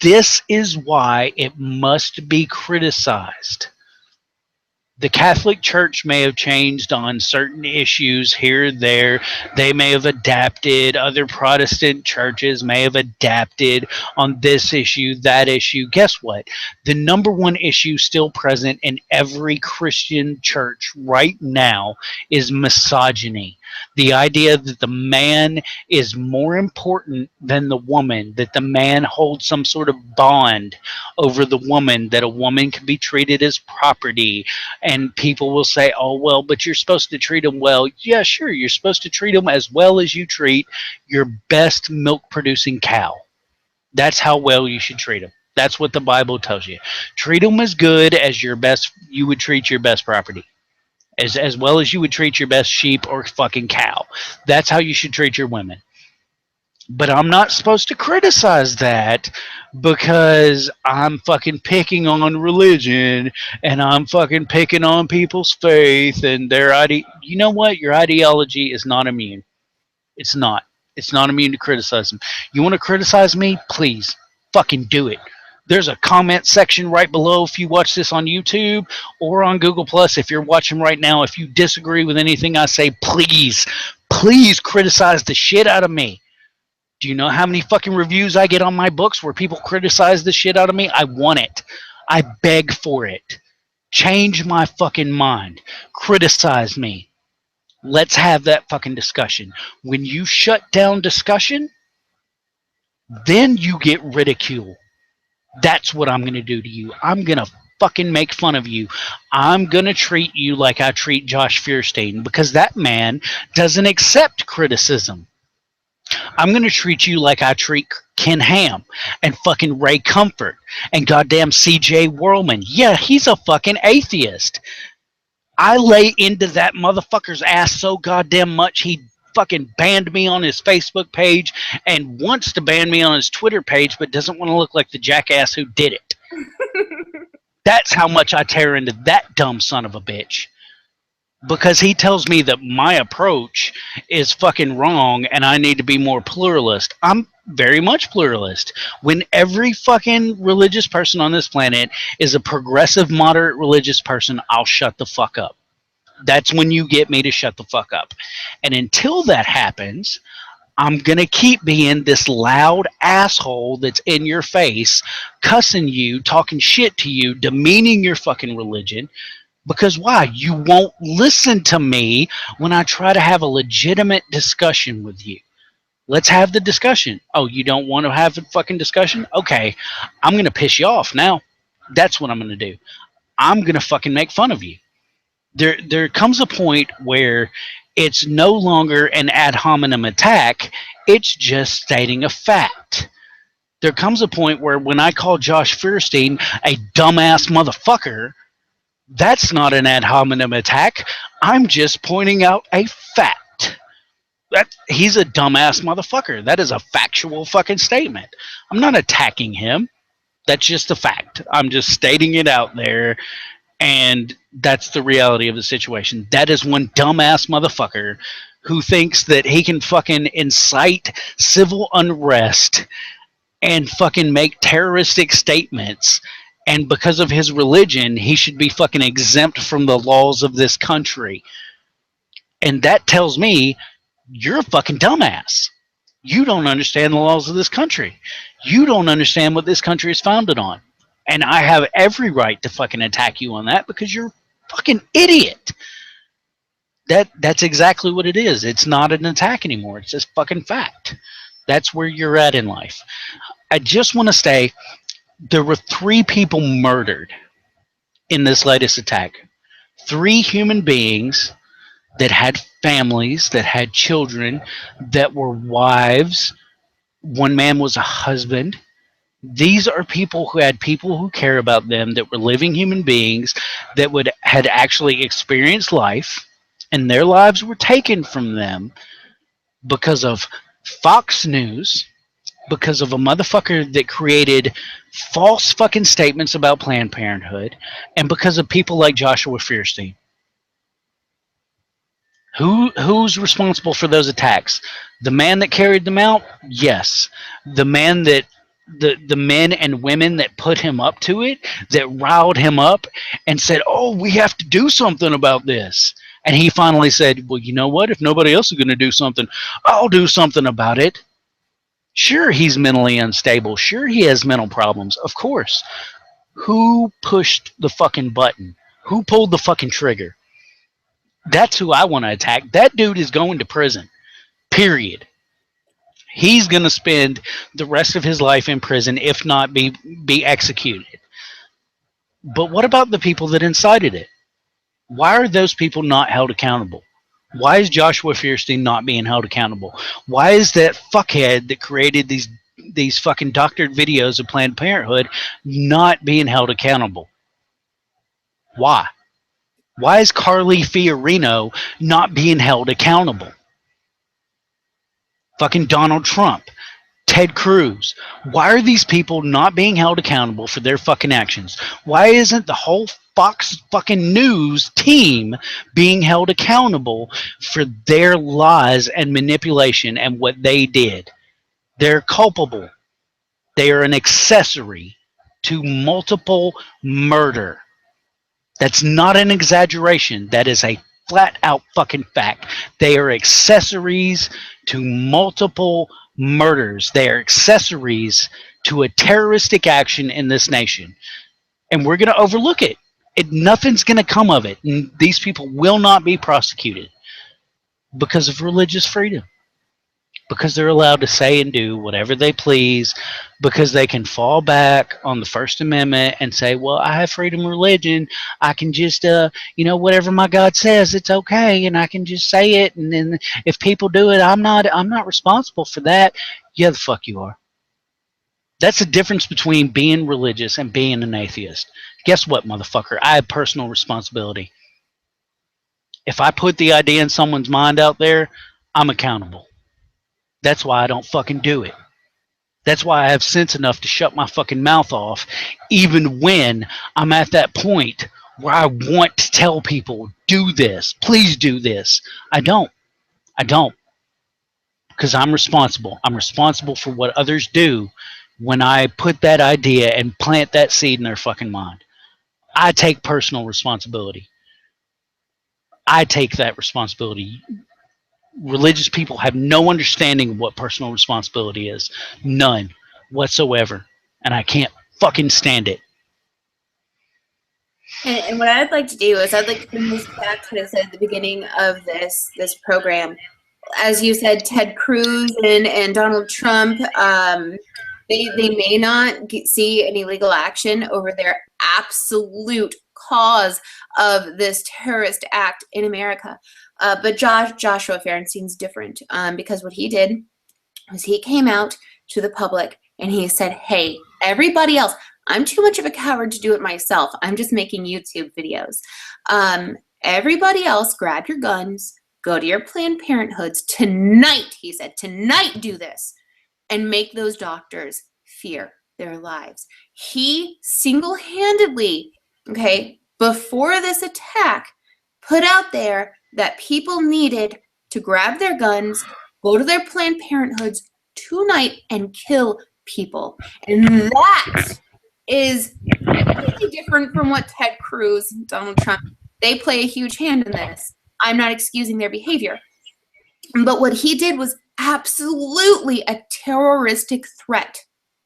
A: This is why it must be criticized. The Catholic Church may have changed on certain issues here or there. They may have adapted. Other Protestant churches may have adapted on this issue, that issue. Guess what? The number one issue still present in every Christian church right now is misogyny. The idea that the man is more important than the woman, that the man holds some sort of bond over the woman, that a woman can be treated as property. And people will say, oh, well, but you're supposed to treat them well. Yeah, sure, you're supposed to treat them as well as you treat your best milk-producing cow. That's how well you should treat them. That's what the Bible tells you. Treat them as good as you would treat your best property. As well as you would treat your best sheep or fucking cow. That's how you should treat your women. But I'm not supposed to criticize that because I'm fucking picking on religion and I'm fucking picking on people's faith and their you know what? Your ideology is not immune. It's not. It's not immune to criticism. You want to criticize me? Please, fucking do it. There's a comment section right below if you watch this on YouTube or on Google Plus. If you're watching right now, if you disagree with anything I say, please criticize the shit out of me. Do you know how many fucking reviews I get on my books where people criticize the shit out of me? I want it. I beg for it. Change my fucking mind. Criticize me. Let's have that fucking discussion. When you shut down discussion, then you get ridicule. That's what I'm going to do to you. I'm going to fucking make fun of you. I'm going to treat you like I treat Josh Feurstein because that man doesn't accept criticism. I'm going to treat you like I treat Ken Ham and fucking Ray Comfort and goddamn CJ Whirlman. Yeah, he's a fucking atheist. I lay into that motherfucker's ass so goddamn much he fucking banned me on his Facebook page and wants to ban me on his Twitter page but doesn't want to look like the jackass who did it. That's how much I tear into that dumb son of a bitch. because he tells me that my approach is fucking wrong and I need to be more pluralist. I'm very much pluralist. When every fucking religious person on this planet is a progressive, moderate religious person, I'll shut the fuck up. That's when you get me to shut the fuck up. And until that happens, I'm going to keep being this loud asshole that's in your face, cussing you, talking shit to you, demeaning your fucking religion. Because why? You won't listen to me when I try to have a legitimate discussion with you. Let's have the discussion. Oh, you don't want to have a fucking discussion? Okay, I'm going to piss you off now. That's what I'm going to do. I'm going to fucking make fun of you. There comes a point where it's no longer an ad hominem attack, it's just stating a fact. There comes a point where when I call Josh Feurstein a dumbass motherfucker, that's not an ad hominem attack. I'm just pointing out a fact. That he's a dumbass motherfucker. That is a factual fucking statement. I'm not attacking him. That's just a fact. I'm just stating it out there, and that's the reality of the situation. That is one dumbass motherfucker who thinks that he can fucking incite civil unrest and fucking make terroristic statements, and because of his religion he should be fucking exempt from the laws of this country. And that tells me you're a fucking dumbass. You don't understand the laws of this country. You don't understand what this country is founded on. And I have every right to fucking attack you on that because you're a fucking idiot. That's exactly what it is. It's not an attack anymore. It's just fucking fact. That's where you're at in life. I just want to say there were 3 people murdered in this latest attack. 3 human beings that had families, that had children, that were wives. One man was a husband. These are people who care about them, that were living human beings, that had actually experienced life, and their lives were taken from them because of Fox News, because of a motherfucker that created false fucking statements about Planned Parenthood, and because of people like Joshua Feurstein. Who's responsible for those attacks? The man that carried them out? Yes. The man that the men and women that put him up to it, that riled him up and said, "Oh, we have to do something about this." And he finally said, "Well, you know what? If nobody else is going to do something, I'll do something about it." Sure, he's mentally unstable. Sure, he has mental problems. Of course. Who pushed the fucking button? Who pulled the fucking trigger? That's who I want to attack. That dude is going to prison. Period. He's going to spend the rest of his life in prison, if not be executed. But what about the people that incited it? Why are those people not held accountable? Why is Joshua Feurstein not being held accountable? Why is that fuckhead that created these fucking doctored videos of Planned Parenthood not being held accountable? Why? Why is Carly Fiorino not being held accountable? Fucking Donald Trump, Ted Cruz. Why are these people not being held accountable for their fucking actions? Why isn't the whole Fox fucking News team being held accountable for their lies and manipulation and what they did? They're culpable. They are an accessory to multiple murder. That's not an exaggeration. That is a flat out fucking fact. They are accessories to multiple murders. They are accessories to a terroristic action in this nation. And we're going to overlook it. Nothing's going to come of it. And these people will not be prosecuted because of religious freedom. Because they're allowed to say and do whatever they please, because they can fall back on the First Amendment and say, well, I have freedom of religion. I can just, whatever my God says, it's okay, and I can just say it. And then if people do it, I'm not responsible for that. Yeah, the fuck you are. That's the difference between being religious and being an atheist. Guess what, motherfucker? I have personal responsibility. If I put the idea in someone's mind out there, I'm accountable. That's why I don't fucking do it. That's why I have sense enough to shut my fucking mouth off, even when I'm at that point where I want to tell people, do this. Please do this. I don't. I don't. Because I'm responsible. I'm responsible for what others do when I put that idea and plant that seed in their fucking mind. I take personal responsibility. I take that responsibility. Religious people have no understanding of what personal responsibility is. None whatsoever. And I can't fucking stand it.
B: And what I'd like to do is I'd like to bring this back to what I said at the beginning of this program. As you said, Ted Cruz and Donald Trump, they may not see any legal action over their absolute cause of this terrorist act in America. But Joshua Feurstein's different because what he did was he came out to the public and he said, hey, everybody else, I'm too much of a coward to do it myself. I'm just making YouTube videos. Everybody else, grab your guns, go to your Planned Parenthoods tonight, he said, tonight do this, and make those doctors fear their lives. He single-handedly, okay, before this attack, put out there that people needed to grab their guns, go to their Planned Parenthoods tonight and kill people. And that is completely different from what Ted Cruz, Donald Trump, they play a huge hand in this. I'm not excusing their behavior. But what he did was absolutely a terroristic threat.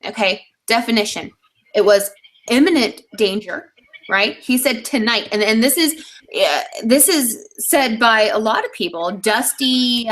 B: Okay, definition. It was imminent danger, right? He said tonight, and this is said by a lot of people. Dusty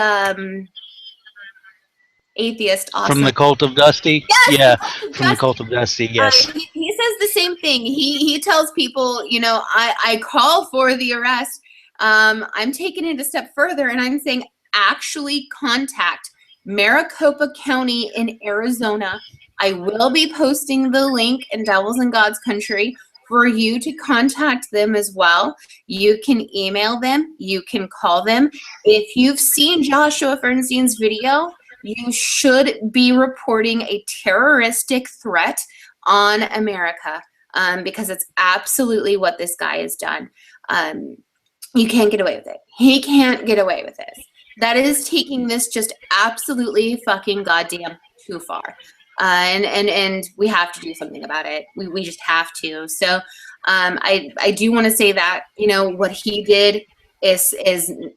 B: Atheist, awesome.
A: From the cult of Dusty?
B: Yes,
A: yeah,
B: from
A: the cult of Dusty, yes.
B: He says the same thing. He tells people, you know, I call for the arrest. I'm taking it a step further, and I'm saying actually contact Maricopa County in Arizona. I will be posting the link in Devils in God's Country for you to contact them as well. You can email them. You can call them. If you've seen Joshua Feurstein's video, you should be reporting a terroristic threat on America because it's absolutely what this guy has done. You can't get away with it. He can't get away with this. That is taking this just absolutely fucking goddamn too far. And we have to do something about it. We just have to. So I do want to say that, you know, what he did is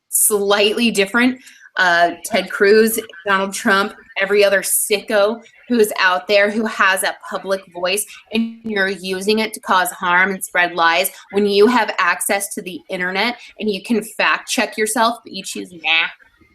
B: slightly different. Ted Cruz, Donald Trump, every other sicko who's out there who has a public voice, and you're using it to cause harm and spread lies when you have access to the internet and you can fact check yourself, but you choose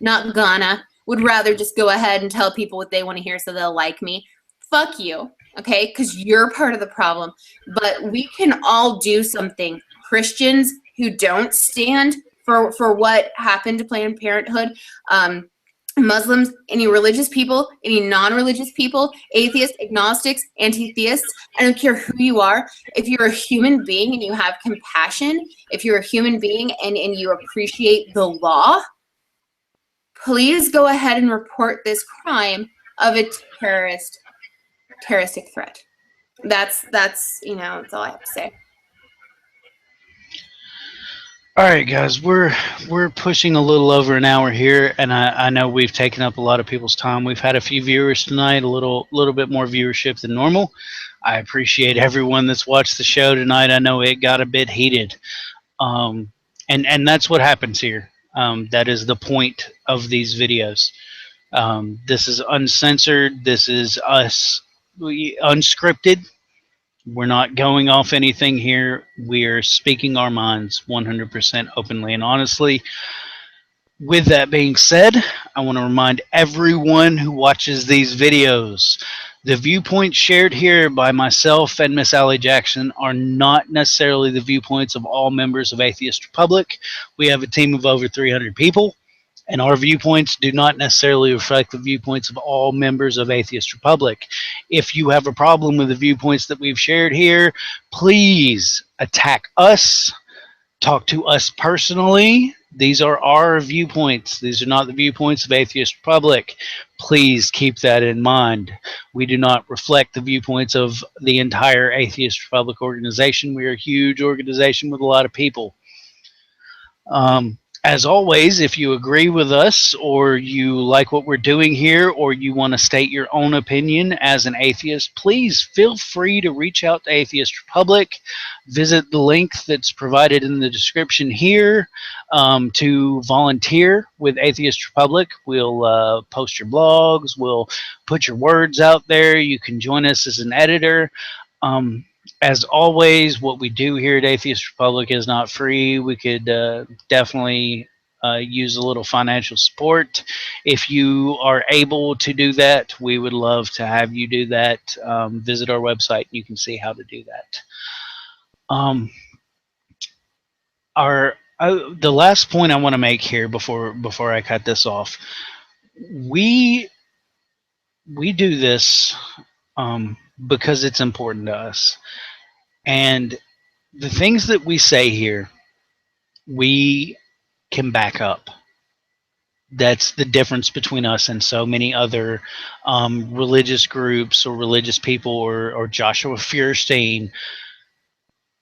B: not gonna, would rather just go ahead and tell people what they want to hear so they'll like me. Fuck you, okay? Because you're part of the problem. But we can all do something. Christians who don't stand for what happened to Planned Parenthood, Muslims, any religious people, any non-religious people, atheists, agnostics, anti-theists, I don't care who you are. If you're a human being and you have compassion, if you're a human being and you appreciate the law, please go ahead and report this crime of a terroristic threat. That's you know, that's all I have to say.
A: All right, guys, we're pushing a little over an hour here, and I know we've taken up a lot of people's time. We've had a few viewers tonight, a little bit more viewership than normal. I appreciate everyone that's watched the show tonight. I know it got a bit heated, and that's what happens here. That is the point of these videos. This is uncensored. This is us unscripted. We're not going off anything here. We are speaking our minds 100% openly and honestly. With that being said, I want to remind everyone who watches these videos, the viewpoints shared here by myself and Miss Allie Jackson are not necessarily the viewpoints of all members of Atheist Republic. We have a team of over 300 people, and our viewpoints do not necessarily reflect the viewpoints of all members of Atheist Republic. If you have a problem with the viewpoints that we've shared here, please attack us, talk to us personally. These are our viewpoints. These are not the viewpoints of Atheist Republic. Please keep that in mind. We do not reflect the viewpoints of the entire Atheist Republic organization. We are a huge organization with a lot of people. As always, if you agree with us or you like what we're doing here or you want to state your own opinion as an atheist, please feel free to reach out to Atheist Republic. Visit the link that's provided in the description here to volunteer with Atheist Republic. We'll post your blogs, we'll put your words out there. You can join us as an editor. Um, as always, what we do here at Atheist Republic is not free. We could definitely use a little financial support. If you are able to do that, we would love to have you do that. Visit our website, and you can see how to do that. Our The last point I want to make here before I cut this off, we do this because it's important to us, and the things that we say here, we can back up. That's the difference between us and so many other religious groups or religious people or Joshua Feurstein.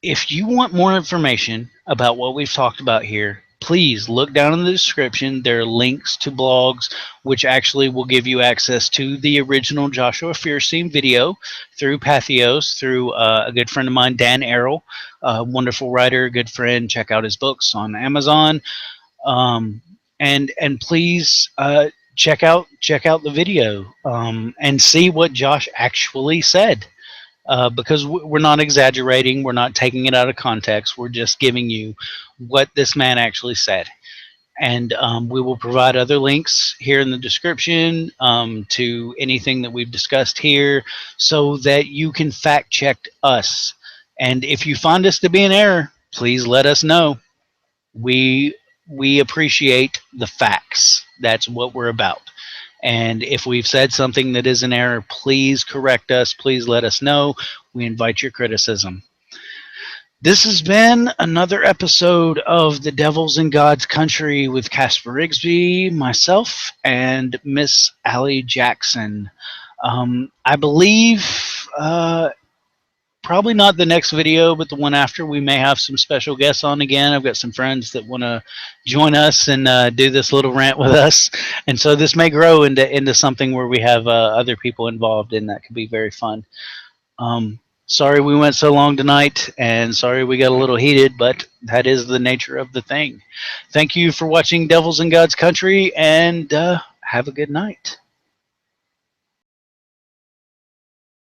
A: If you want more information about what we've talked about here, please look down in the description. There are links to blogs, which actually will give you access to the original Joshua Feurstein video through Patheos, through a good friend of mine, Dan Errol, a wonderful writer, good friend. Check out his books on Amazon. And please check out the video and see what Josh actually said. Because we're not exaggerating, we're not taking it out of context. We're just giving you what this man actually said. And we will provide other links here in the description to anything that we've discussed here so that you can fact check us. And if you find us to be in error, please let us know. We appreciate the facts. That's what we're about. And if we've said something that is an error, please correct us. Please let us know. We invite your criticism. This has been another episode of The Devils in God's Country with Casper Rigsby, myself, and Miss Allie Jackson. I believe probably not the next video, but the one after, we may have some special guests on again. I've got some friends that want to join us and do this little rant with us, and so this may grow into something where we have other people involved, and that could be very fun. Sorry we went so long tonight, and sorry we got a little heated, but that is the nature of the thing. Thank you for watching Devils in God's Country, and have a good night.